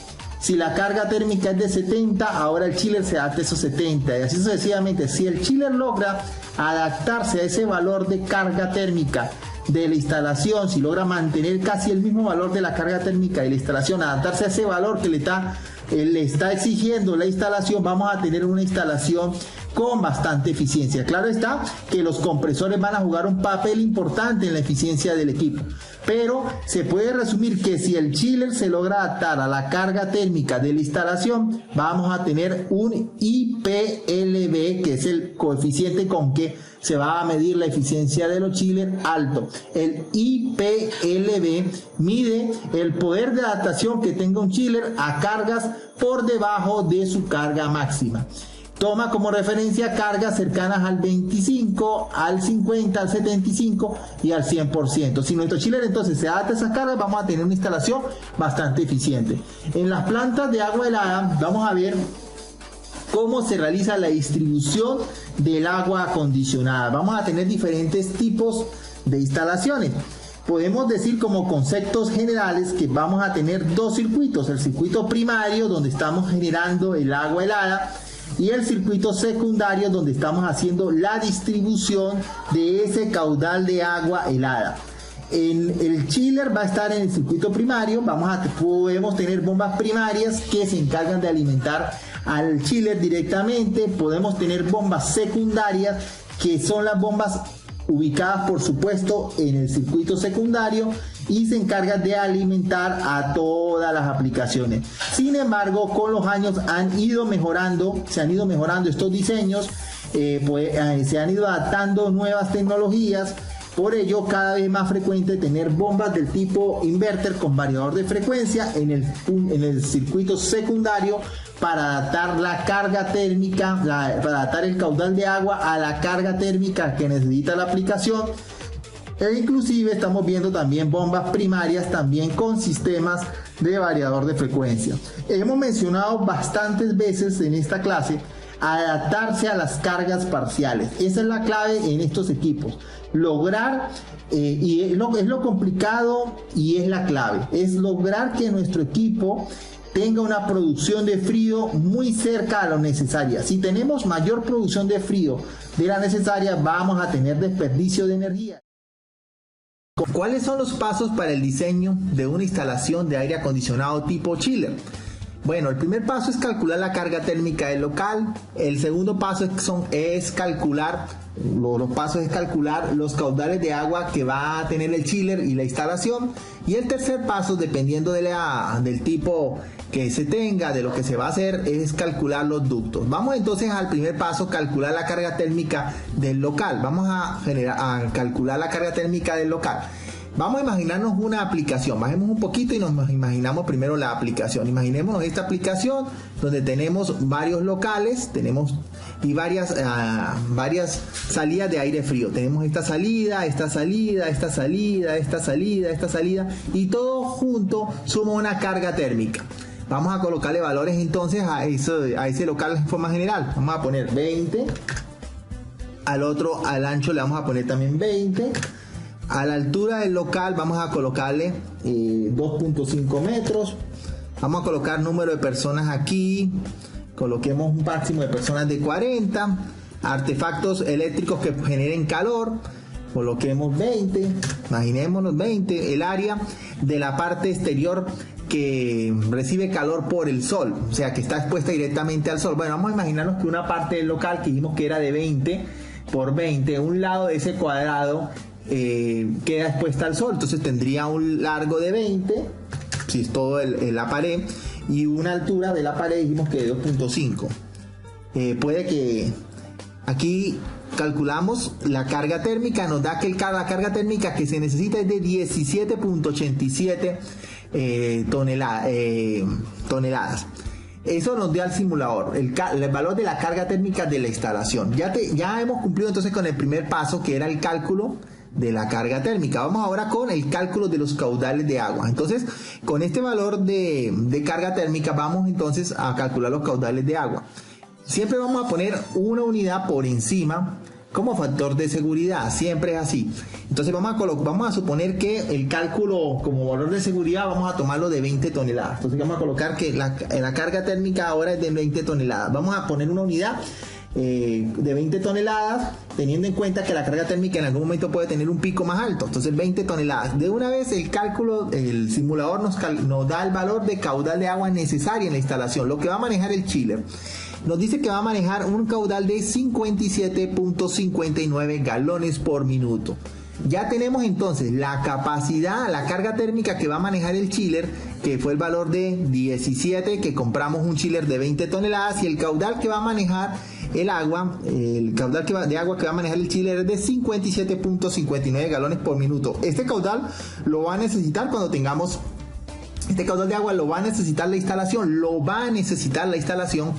Si la carga térmica es de 70, ahora el chiller se adapte a esos 70. Y así sucesivamente. Si el chiller logra adaptarse a ese valor de carga térmica de la instalación, si logra mantener casi el mismo valor de la carga térmica de la instalación, adaptarse a ese valor que le está exigiendo la instalación, vamos a tener una instalación con bastante eficiencia. Claro está que los compresores van a jugar un papel importante en la eficiencia del equipo, pero se puede resumir que si el chiller se logra adaptar a la carga térmica de la instalación, vamos a tener un IPLB, que es el coeficiente con que se va a medir la eficiencia de los chillers, alto. El IPLB mide el poder de adaptación que tenga un chiller a cargas por debajo de su carga máxima. Toma como referencia cargas cercanas al 25, al 50, al 75 y al 100%. Si nuestro chiller entonces se adapta a esas cargas, vamos a tener una instalación bastante eficiente. En las plantas de agua helada vamos a ver cómo se realiza la distribución del agua acondicionada. Vamos a tener diferentes tipos de instalaciones. Podemos decir como conceptos generales que vamos a tener dos circuitos: el circuito primario, donde estamos generando el agua helada, y el circuito secundario, donde estamos haciendo la distribución de ese caudal de agua helada. El chiller va a estar en el circuito primario. Podemos tener bombas primarias que se encargan de alimentar al chiller directamente. Podemos tener bombas secundarias, que son las bombas ubicadas por supuesto en el circuito secundario y se encargan de alimentar a todas las aplicaciones. Sin embargo, con los años se han ido mejorando estos diseños, se han ido adaptando nuevas tecnologías. Por ello, cada vez más frecuente tener bombas del tipo inverter con variador de frecuencia en el circuito secundario para adaptar la carga térmica, para adaptar el caudal de agua a la carga térmica que necesita la aplicación. E inclusive estamos viendo también bombas primarias también con sistemas de variador de frecuencia. Hemos mencionado bastantes veces en esta clase adaptarse a las cargas parciales. Esa es la clave en estos equipos. Lograr, y es lo complicado y es la clave, es lograr que nuestro equipo tenga una producción de frío muy cerca a lo necesaria. Si tenemos mayor producción de frío de la necesaria, vamos a tener desperdicio de energía. ¿Cuáles son los pasos para el diseño de una instalación de aire acondicionado tipo chiller? Bueno, el primer paso es calcular la carga térmica del local. El segundo paso es calcular, los pasos es calcular los caudales de agua que va a tener el chiller y la instalación. Y el tercer paso, dependiendo del tipo que se tenga, de lo que se va a hacer, es calcular los ductos. Vamos entonces al primer paso, calcular la carga térmica del local. Vamos a calcular la carga térmica del local. Vamos a imaginarnos una aplicación. Bajemos un poquito y nos imaginamos primero la aplicación. Imaginémonos esta aplicación donde tenemos varios locales, y varias salidas de aire frío. Tenemos esta salida, esta salida, esta salida, esta salida, esta salida, y todo junto suma una carga térmica. Vamos a colocarle valores entonces a ese local en forma general. Vamos a poner 20. Al ancho le vamos a poner también 20. A la altura del local vamos a colocarle 2.5 metros. Vamos a colocar número de personas aquí. Coloquemos un máximo de personas de 40. Artefactos eléctricos que generen calor. Coloquemos 20. Imaginémonos 20. El área de la parte exterior que recibe calor por el sol, o sea que está expuesta directamente al sol. Bueno, vamos a imaginarnos que una parte del local que dijimos que era de 20 por 20, un lado de ese cuadrado queda expuesta al sol, entonces tendría un largo de 20, si es todo la pared, y una altura de la pared dijimos que de 2.5. Puede que aquí calculamos la carga térmica, nos da que la carga térmica que se necesita es de 17.87 toneladas. Eso nos da el simulador, el valor de la carga térmica de la instalación. Ya hemos cumplido entonces con el primer paso, que era el cálculo de la carga térmica. Vamos ahora con el cálculo de los caudales de agua. Entonces, con este valor de carga térmica vamos entonces a calcular los caudales de agua. Siempre vamos a poner una unidad por encima como factor de seguridad, siempre es así. Entonces vamos a suponer que el cálculo como valor de seguridad vamos a tomarlo de 20 toneladas. Entonces vamos a colocar que la carga térmica ahora es de 20 toneladas. Vamos a poner una unidad de 20 toneladas, teniendo en cuenta que la carga térmica en algún momento puede tener un pico más alto. Entonces 20 toneladas. De una vez el simulador nos da el valor de caudal de agua necesaria en la instalación, lo que va a manejar el chiller. Nos dice que va a manejar un caudal de 57.59 galones por minuto. Ya tenemos entonces la capacidad, la carga térmica que va a manejar el chiller, que fue el valor de 17, que compramos un chiller de 20 toneladas, y el caudal que va a manejar de agua que va a manejar el chiller es de 57.59 galones por minuto. Este caudal lo va a necesitar cuando tengamos... Este caudal de agua lo va a necesitar la instalación,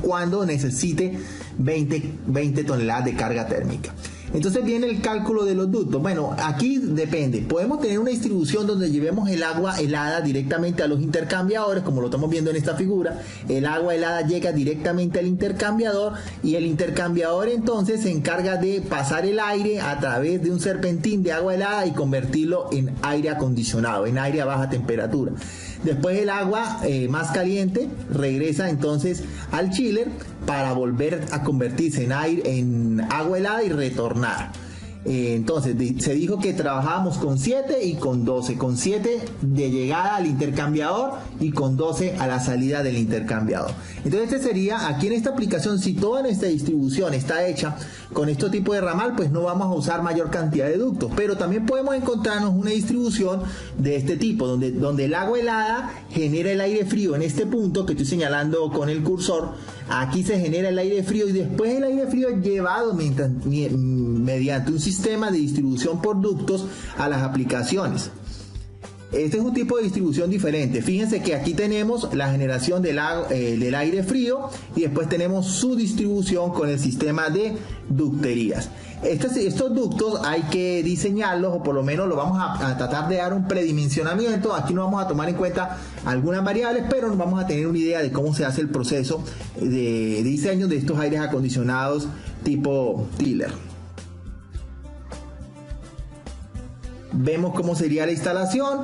cuando necesite 20 toneladas de carga térmica. Entonces viene el cálculo de los ductos. Bueno, aquí depende. Podemos tener una distribución donde llevemos el agua helada directamente a los intercambiadores, como lo estamos viendo en esta figura. El agua helada llega directamente al intercambiador, y el intercambiador entonces se encarga de pasar el aire a través de un serpentín de agua helada y convertirlo en aire acondicionado, en aire a baja temperatura. Después el agua más caliente regresa entonces al chiller para volver a convertirse en agua helada y retornar. Entonces se dijo que trabajábamos con 7 y con 12, con 7 de llegada al intercambiador y con 12 a la salida del intercambiador. Entonces este sería, aquí en esta aplicación, si toda nuestra distribución está hecha con este tipo de ramal, pues no vamos a usar mayor cantidad de ductos, pero también podemos encontrarnos una distribución de este tipo, donde el agua helada genera el aire frío en este punto que estoy señalando con el cursor. Aquí se genera el aire frío, y después el aire frío es llevado mediante un sistema de distribución por ductos a las aplicaciones. Este es un tipo de distribución diferente. Fíjense que aquí tenemos la generación del aire frío, y después tenemos su distribución con el sistema de ducterías. Estos ductos hay que diseñarlos, o por lo menos lo vamos a tratar de dar un predimensionamiento. Aquí no vamos a tomar en cuenta algunas variables, pero nos vamos a tener una idea de cómo se hace el proceso de diseño de estos aires acondicionados tipo chiller. Vemos cómo sería la instalación,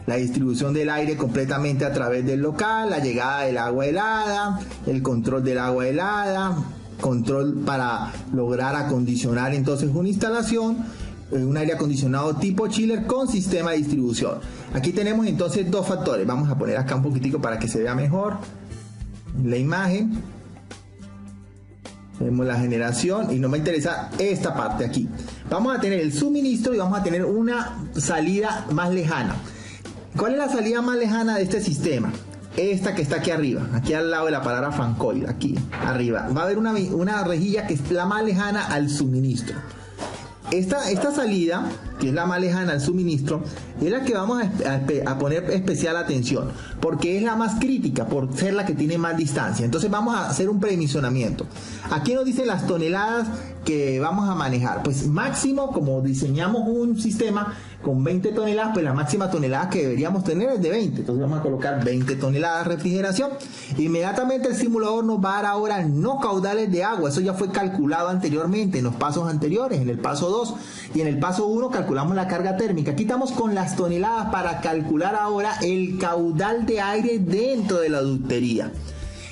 la distribución del aire completamente a través del local, la llegada del agua helada, el control del agua helada, control para lograr acondicionar entonces una instalación, un aire acondicionado tipo chiller con sistema de distribución. Aquí tenemos entonces dos factores. Vamos a poner acá un poquitico para que se vea mejor. En la imagen vemos la generación y no me interesa esta parte aquí. Vamos a tener el suministro y vamos a tener una salida más lejana. ¿Cuál es la salida más lejana de este sistema? Esta que está aquí arriba, aquí al lado de la palabra fancoil, aquí arriba. Va a haber una rejilla que es la más lejana al suministro. Esta salida, que es la más lejana al suministro, es la que vamos a poner especial atención, porque es la más crítica, por ser la que tiene más distancia. Entonces vamos a hacer un predimensionamiento. Aquí nos dice las toneladas que vamos a manejar. Pues máximo, como diseñamos un sistema con 20 toneladas, pues la máxima tonelada que deberíamos tener es de 20. Entonces vamos a colocar 20 toneladas de refrigeración. Inmediatamente el simulador nos va a dar ahora no caudales de agua. Eso ya fue calculado anteriormente en los pasos anteriores, en el paso 2 y en el paso 1 calculamos la carga térmica. Aquí estamos con las toneladas para calcular ahora el caudal de aire dentro de la ductería.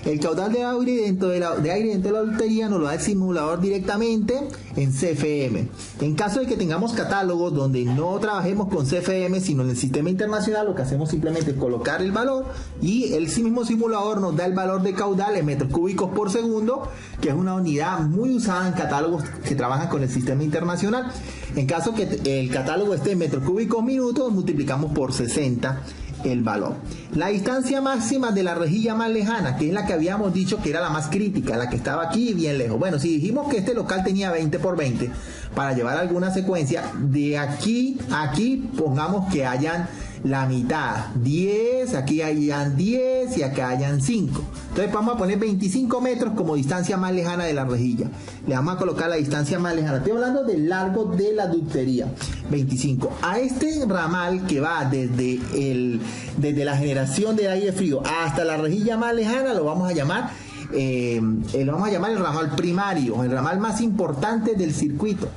El caudal de aire dentro de la ductería nos lo da el simulador directamente en CFM. En caso de que tengamos catálogos donde no trabajemos con CFM sino en el sistema internacional, lo que hacemos simplemente es colocar el valor y el mismo simulador nos da el valor de caudal en metros cúbicos por segundo, que es una unidad muy usada en catálogos que trabajan con el sistema internacional. En caso que el catálogo esté en metros cúbicos minutos, multiplicamos por 60 el valor. La distancia máxima de la rejilla más lejana, que es la que habíamos dicho que era la más crítica, la que estaba aquí bien lejos. Bueno, si dijimos que este local tenía 20 por 20, para llevar alguna secuencia, de aquí a aquí pongamos que hayan la mitad, 10, aquí hayan 10 y acá hayan 5. Entonces vamos a poner 25 metros como distancia más lejana de la rejilla. Le vamos a colocar la distancia más lejana. Estoy hablando del largo de la ductería, 25. A este ramal que va desde la generación de aire frío hasta la rejilla más lejana lo vamos a llamar el ramal primario, el ramal más importante del circuito.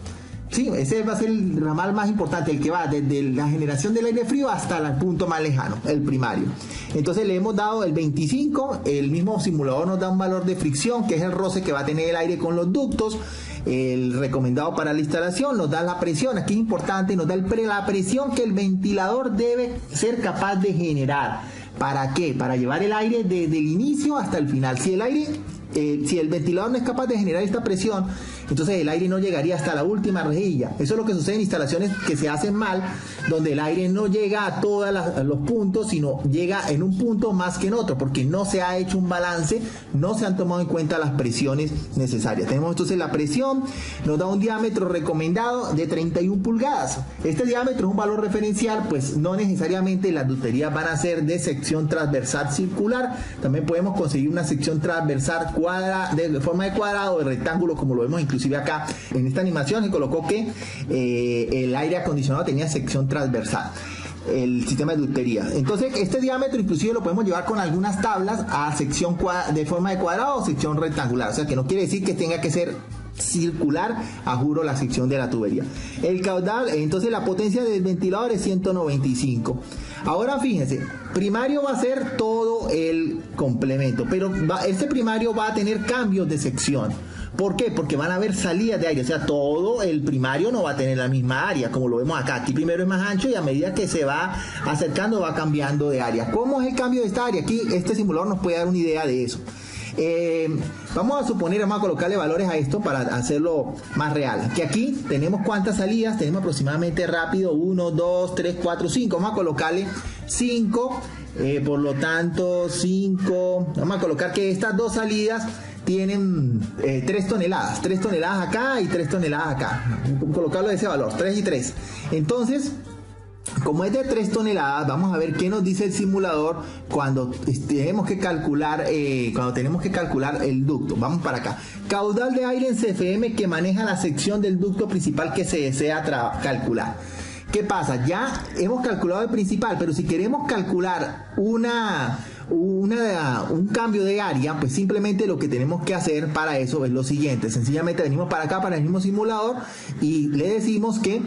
Sí, ese va a ser el ramal más importante, el que va desde la generación del aire frío hasta el punto más lejano, el primario. Entonces le hemos dado el 25, el mismo simulador nos da un valor de fricción, que es el roce que va a tener el aire con los ductos, el recomendado para la instalación, nos da la presión, aquí es importante, nos da la presión que el ventilador debe ser capaz de generar. ¿Para qué? Para llevar el aire desde el inicio hasta el final. Si el ventilador no es capaz de generar esta presión, entonces el aire no llegaría hasta la última rejilla. Eso es lo que sucede en instalaciones que se hacen mal, donde el aire no llega a todos los puntos, sino llega en un punto más que en otro, porque no se ha hecho un balance, no se han tomado en cuenta las presiones necesarias. Tenemos entonces la presión, nos da un diámetro recomendado de 31 pulgadas. Este diámetro es un valor referencial, pues no necesariamente las ducterías van a ser de sección transversal circular. También podemos conseguir una sección transversal de forma de cuadrado o de rectángulo, como lo vemos inclusive acá en esta animación. Se colocó que el aire acondicionado tenía sección transversal, el sistema de ductería. Entonces este diámetro inclusive lo podemos llevar con algunas tablas a sección de forma de cuadrado o sección rectangular, o sea que no quiere decir que tenga que ser circular a juro la sección de la tubería. El caudal, entonces la potencia del ventilador es 195. Ahora fíjense, primario va a ser todo el complemento, pero este primario va a tener cambios de sección. ¿Por qué? Porque van a haber salidas de aire, o sea, todo el primario no va a tener la misma área, como lo vemos acá. Aquí primero es más ancho y a medida que se va acercando va cambiando de área. ¿Cómo es el cambio de esta área? Aquí este simulador nos puede dar una idea de eso. Vamos a colocarle valores a esto para hacerlo más real. Que aquí tenemos cuántas salidas, tenemos aproximadamente rápido 1, 2, 3, 4, 5. Vamos a colocarle 5, por lo tanto 5. Vamos a colocar que estas dos salidas tienen 3 toneladas. 3 toneladas acá y 3 toneladas acá. Colocarlo de ese valor, 3 y 3. Entonces, como es de 3 toneladas, vamos a ver qué nos dice el simulador cuando tenemos que calcular el ducto. Vamos para acá. Caudal de aire en CFM que maneja la sección del ducto principal que se desea calcular. ¿Qué pasa? Ya hemos calculado el principal, pero si queremos calcular un cambio de área, pues simplemente lo que tenemos que hacer para eso es lo siguiente. Sencillamente venimos para acá, para el mismo simulador, y le decimos que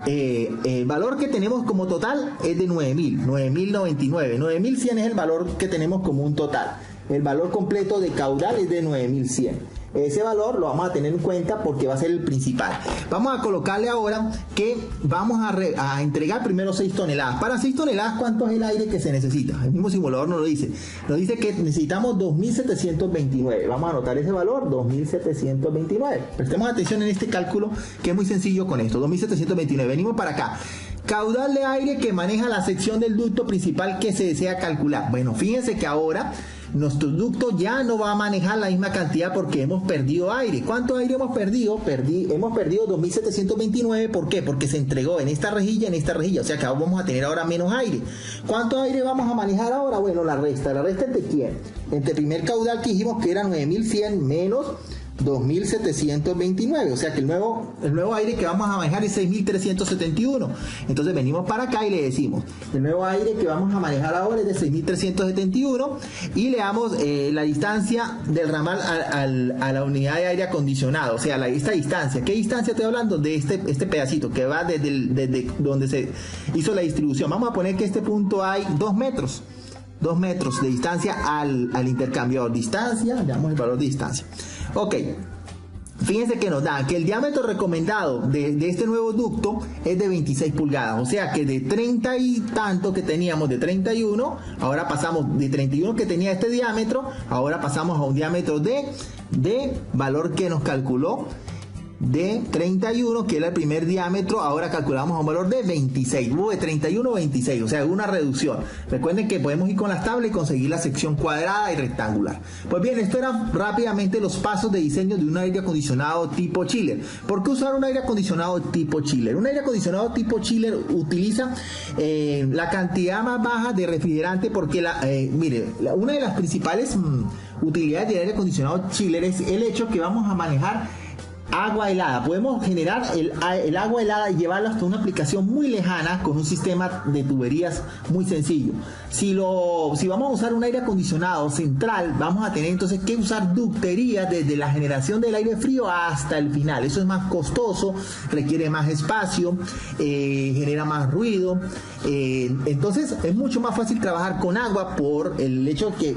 el valor que tenemos como total es de 9099. 9100 es el valor que tenemos como un total. El valor completo de caudal es de 9100. Ese valor lo vamos a tener en cuenta porque va a ser el principal. Vamos a colocarle ahora que vamos a entregar primero 6 toneladas. Para 6 toneladas, ¿cuánto es el aire que se necesita? El mismo simulador nos lo dice. Nos dice que necesitamos 2.729. Vamos a anotar ese valor, 2.729. Prestemos atención en este cálculo que es muy sencillo con esto. 2.729. Venimos para acá. Caudal de aire que maneja la sección del ducto principal que se desea calcular. Bueno, fíjense que ahora nuestro ducto ya no va a manejar la misma cantidad porque hemos perdido aire. ¿Cuánto aire hemos perdido? Hemos perdido 2.729. ¿Por qué? Porque se entregó en esta rejilla, o sea que vamos a tener ahora menos aire. ¿Cuánto aire vamos a manejar ahora? Bueno, la resta entre quién? Entre el primer caudal que dijimos que era 9.100 menos 2.729, o sea que el nuevo aire que vamos a manejar es 6.371. Entonces venimos para acá y le decimos, el nuevo aire que vamos a manejar ahora es de 6.371 y le damos la distancia del ramal a la unidad de aire acondicionado, o sea, esta distancia. ¿Qué distancia estoy hablando? De este pedacito que va desde donde se hizo la distribución. Vamos a poner que este punto hay 2 metros. 2 metros de distancia al intercambiador. Distancia, le damos el valor de distancia. Ok, fíjense que nos da que el diámetro recomendado de este nuevo ducto es de 26 pulgadas, o sea que de 30 y tanto que teníamos, de 31, ahora pasamos de 31 que tenía este diámetro, ahora pasamos a un diámetro de valor que nos calculó de 31, que era el primer diámetro, ahora calculamos a un valor de 26, hubo de 31 a 26, o sea, una reducción. Recuerden que podemos ir con las tablas y conseguir la sección cuadrada y rectangular. Pues bien, esto eran rápidamente los pasos de diseño de un aire acondicionado tipo chiller. ¿Por qué usar un aire acondicionado tipo chiller? Un aire acondicionado tipo chiller utiliza la cantidad más baja de refrigerante porque una de las principales utilidades del aire acondicionado chiller es el hecho que vamos a manejar agua helada. Podemos generar el agua helada y llevarlo hasta una aplicación muy lejana con un sistema de tuberías muy sencillo. Si vamos a usar un aire acondicionado central, vamos a tener entonces que usar ducterías desde la generación del aire frío hasta el final. Eso es más costoso, requiere más espacio, genera más ruido. Entonces es mucho más fácil trabajar con agua por el hecho que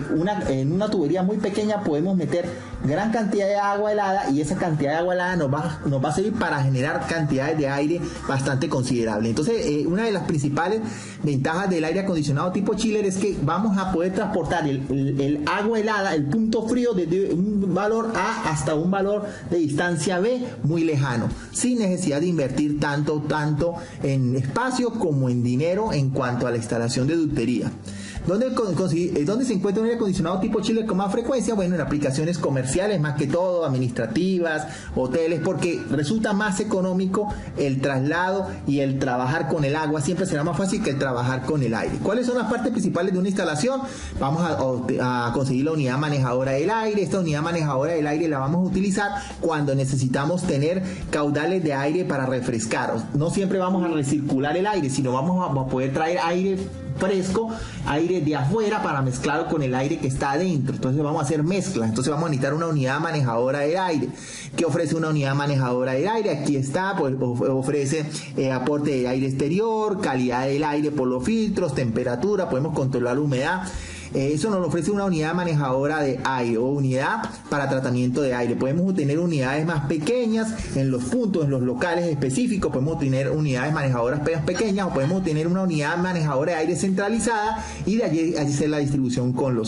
en una tubería muy pequeña podemos meter gran cantidad de agua helada y esa cantidad de agua helada nos va a servir para generar cantidades de aire bastante considerables. Entonces una de las principales ventajas del aire acondicionado tipo chiller es que vamos a poder transportar el agua helada, el punto frío, desde un valor A hasta un valor de distancia B muy lejano, sin necesidad de invertir tanto en espacio como en dinero en cuanto a la instalación de ductería. ¿Dónde se encuentra un aire acondicionado tipo chiller con más frecuencia? Bueno, en aplicaciones comerciales, más que todo, administrativas, hoteles, porque resulta más económico el traslado y el trabajar con el agua. Siempre será más fácil que el trabajar con el aire. ¿Cuáles son las partes principales de una instalación? Vamos a conseguir la unidad manejadora del aire. Esta unidad manejadora del aire la vamos a utilizar cuando necesitamos tener caudales de aire para refrescar. No siempre vamos a recircular el aire, sino vamos a poder traer aire fresco, aire de afuera para mezclarlo con el aire que está adentro. Entonces vamos a hacer mezclas. Entonces vamos a necesitar una unidad manejadora del aire. ¿Qué ofrece una unidad manejadora del aire? Aquí está, pues ofrece aporte de aire exterior, calidad del aire por los filtros, temperatura, podemos controlar la humedad. Eso nos lo ofrece una unidad manejadora de aire o unidad para tratamiento de aire. Podemos tener unidades más pequeñas en los puntos, en los locales específicos. Podemos tener unidades manejadoras pequeñas o podemos tener una unidad manejadora de aire centralizada y de allí hacer la distribución con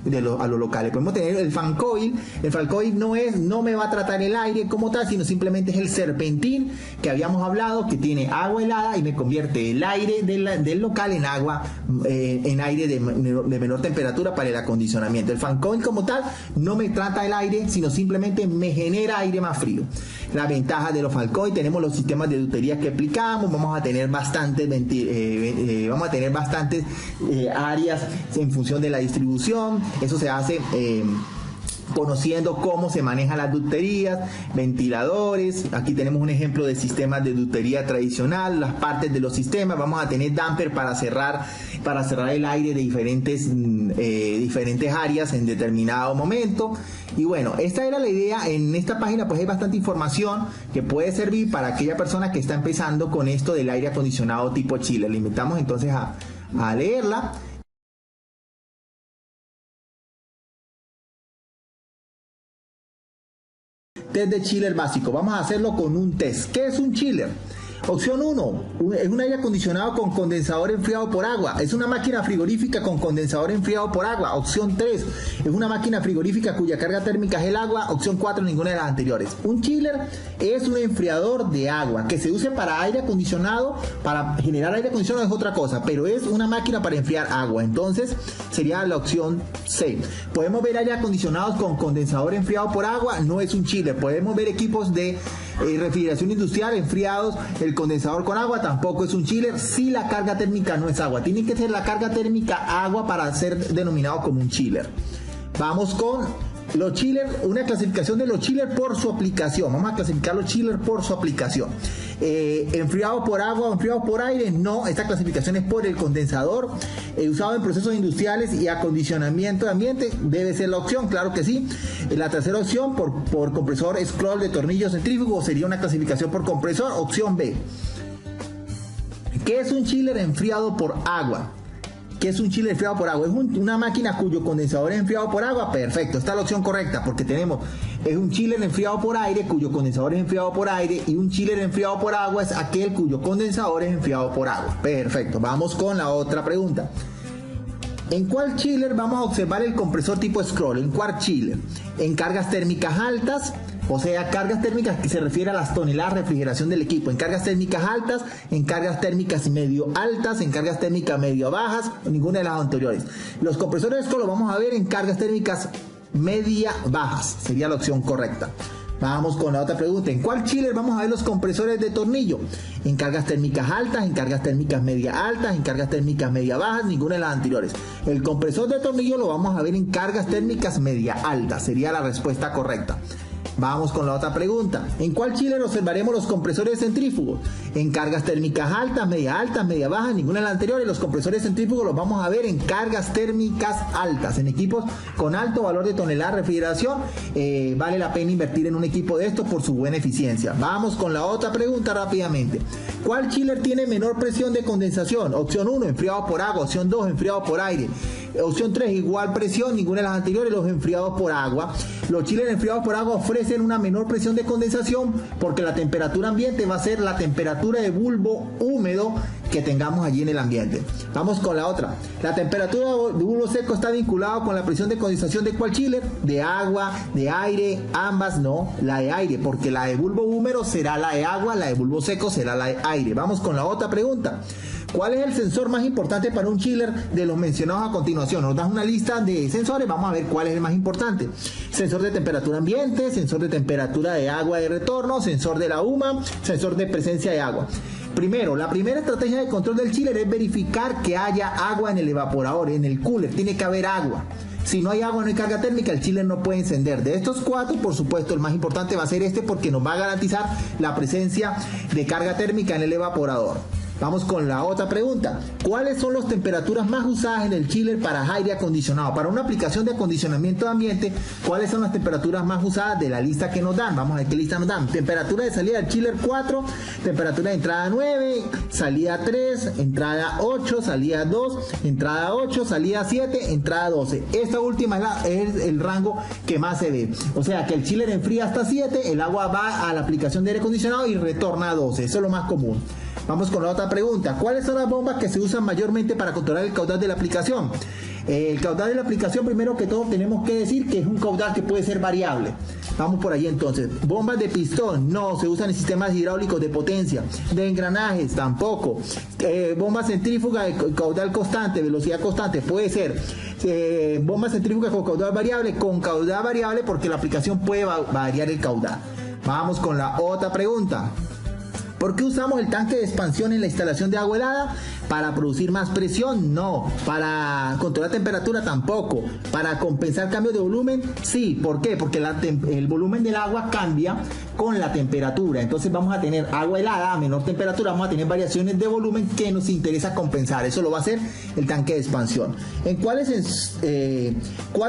a los locales. Podemos tener el fan coil. El fan coil no me va a tratar el aire como tal, sino simplemente es el serpentín que habíamos hablado, que tiene agua helada y me convierte el aire del local en agua, en aire de menor temperatura para el acondicionamiento. El fan coil como tal no me trata el aire, sino simplemente me genera aire más frío. La ventaja de los fan coil: tenemos los sistemas de ductería que aplicamos, vamos a tener bastantes áreas en función de la distribución. Eso se hace conociendo cómo se manejan las ducterías, ventiladores. Aquí tenemos un ejemplo de sistemas de ductería tradicional, las partes de los sistemas. Vamos a tener damper para cerrar el aire de diferentes áreas en determinado momento. Y bueno, esta era la idea. En esta página pues hay bastante información que puede servir para aquella persona que está empezando con esto del aire acondicionado tipo chiller. Le invitamos entonces a leerla. Test de chiller básico. Vamos a hacerlo con un test. ¿Qué es un chiller? Opción 1, es un aire acondicionado con condensador enfriado por agua. Es una máquina frigorífica con condensador enfriado por agua. Opción 3, es una máquina frigorífica cuya carga térmica es el agua. Opción 4, ninguna de las anteriores. Un chiller es un enfriador de agua que se usa para aire acondicionado. Para generar aire acondicionado es otra cosa, pero es una máquina para enfriar agua. Entonces sería la opción C. Podemos ver aire acondicionados con condensador enfriado por agua. No es un chiller. Podemos ver equipos de refrigeración industrial enfriados, el condensador con agua, tampoco es un chiller si la carga térmica no es agua. Tiene que ser la carga térmica agua para ser denominado como un chiller. Vamos con los chillers, una clasificación de los chillers por su aplicación. Vamos a clasificar los chillers por su aplicación. Enfriado por agua o enfriado por aire, no, esta clasificación es por el condensador. Usado en procesos industriales y acondicionamiento de ambiente, debe ser la opción, claro que sí. La tercera opción por compresor scroll de tornillo centrífugo, sería una clasificación por compresor. Opción B. ¿Qué es un chiller enfriado por agua? ¿Qué es un chiller enfriado por agua? Es una máquina cuyo condensador es enfriado por agua. Perfecto, esta es la opción correcta, porque es un chiller enfriado por aire cuyo condensador es enfriado por aire, y un chiller enfriado por agua es aquel cuyo condensador es enfriado por agua. Perfecto, vamos con la otra pregunta. ¿En cuál chiller vamos a observar el compresor tipo scroll? ¿En cuál chiller? ¿En cargas térmicas altas? O sea, cargas térmicas que se refiere a las toneladas de refrigeración del equipo. En cargas térmicas altas, en cargas térmicas medio altas, en cargas térmicas medio bajas, ninguna de las anteriores. Los compresores scroll lo vamos a ver en cargas térmicas media bajas. Sería la opción correcta. Vamos con la otra pregunta. ¿En cuál chiller vamos a ver los compresores de tornillo? ¿En cargas térmicas altas, en cargas térmicas media altas, en cargas térmicas media bajas? Ninguna de las anteriores. El compresor de tornillo lo vamos a ver en cargas térmicas media altas. Sería la respuesta correcta. Vamos con la otra pregunta. ¿En cuál chiller observaremos los compresores centrífugos? ¿En cargas térmicas altas, media bajas? Ninguna de las anteriores. Los compresores centrífugos los vamos a ver en cargas térmicas altas. En equipos con alto valor de tonelada de refrigeración, vale la pena invertir en un equipo de estos por su buena eficiencia. Vamos con la otra pregunta rápidamente. ¿Cuál chiller tiene menor presión de condensación? Opción 1, enfriado por agua. Opción 2, enfriado por aire. Opción 3, igual presión, ninguna de las anteriores. Los enfriados por agua. Los chillers enfriados por agua ofrecen una menor presión de condensación porque la temperatura ambiente va a ser la temperatura de bulbo húmedo que tengamos allí en el ambiente. Vamos con la otra. La temperatura de bulbo seco está vinculada con la presión de condensación de cuál chiller? De agua, de aire, ambas no, la de aire, porque la de bulbo húmedo será la de agua, la de bulbo seco será la de aire. Vamos con la otra pregunta. ¿Cuál es el sensor más importante para un chiller de los mencionados a continuación? Nos das una lista de sensores, vamos a ver cuál es el más importante. Sensor de temperatura ambiente, sensor de temperatura de agua de retorno, sensor de la UMA, sensor de presencia de agua. Primero, la primera estrategia de control del chiller es verificar que haya agua en el evaporador, en el cooler, tiene que haber agua. Si no hay agua, no hay carga térmica, el chiller no puede encender. De estos cuatro, por supuesto, el más importante va a ser este porque nos va a garantizar la presencia de carga térmica en el evaporador. Vamos con la otra pregunta. ¿Cuáles son las temperaturas más usadas en el chiller para aire acondicionado? Para una aplicación de acondicionamiento de ambiente, ¿cuáles son las temperaturas más usadas de la lista que nos dan? Vamos a ver qué lista nos dan. Temperatura de salida del chiller 4, temperatura de entrada 9, salida 3, entrada 8, salida 2, entrada 8, salida 7, entrada 12. Esta última es el rango que más se ve. O sea que el chiller enfría hasta 7, el agua va a la aplicación de aire acondicionado y retorna a 12. Eso es lo más común. Vamos con la otra pregunta. ¿Cuáles son las bombas que se usan mayormente para controlar el caudal de la aplicación? El caudal de la aplicación, primero que todo, tenemos que decir que es un caudal que puede ser variable. Vamos por ahí entonces. Bombas de pistón, no, se usan en sistemas hidráulicos de potencia. De engranajes, tampoco. Bombas centrífugas de caudal constante, velocidad constante, puede ser. Bombas centrífugas con caudal variable, porque la aplicación puede variar el caudal. Vamos con la otra pregunta. ¿Por qué usamos el tanque de expansión en la instalación de agua helada? ¿Para producir más presión? No. ¿Para controlar temperatura? Tampoco. ¿Para compensar cambios de volumen? Sí. ¿Por qué? Porque el volumen del agua cambia con la temperatura. Entonces vamos a tener agua helada a menor temperatura, vamos a tener variaciones de volumen que nos interesa compensar. Eso lo va a hacer el tanque de expansión. ¿Cuál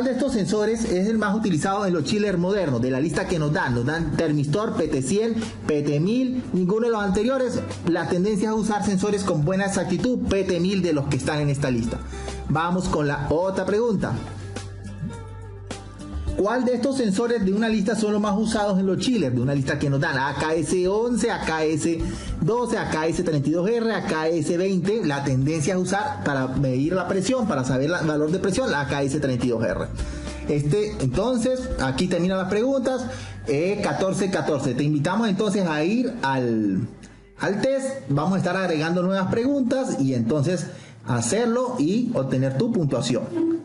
de estos sensores es el más utilizado en los chillers modernos? De la lista que nos dan termistor, PT100, PT1000, ninguno de los anteriores. La tendencia es usar sensores con buena exactitud, PT1000 de los que están en esta lista. Vamos con la otra pregunta. ¿Cuál de estos sensores de una lista son los más usados en los chillers? De una lista que nos dan AKS11, AKS12, AKS32R, AKS20. La tendencia es usar para medir la presión, para saber el valor de presión, la AKS32R. Entonces, aquí terminan las preguntas. 14. Te invitamos entonces a ir al test. Vamos a estar agregando nuevas preguntas y entonces hacerlo y obtener tu puntuación.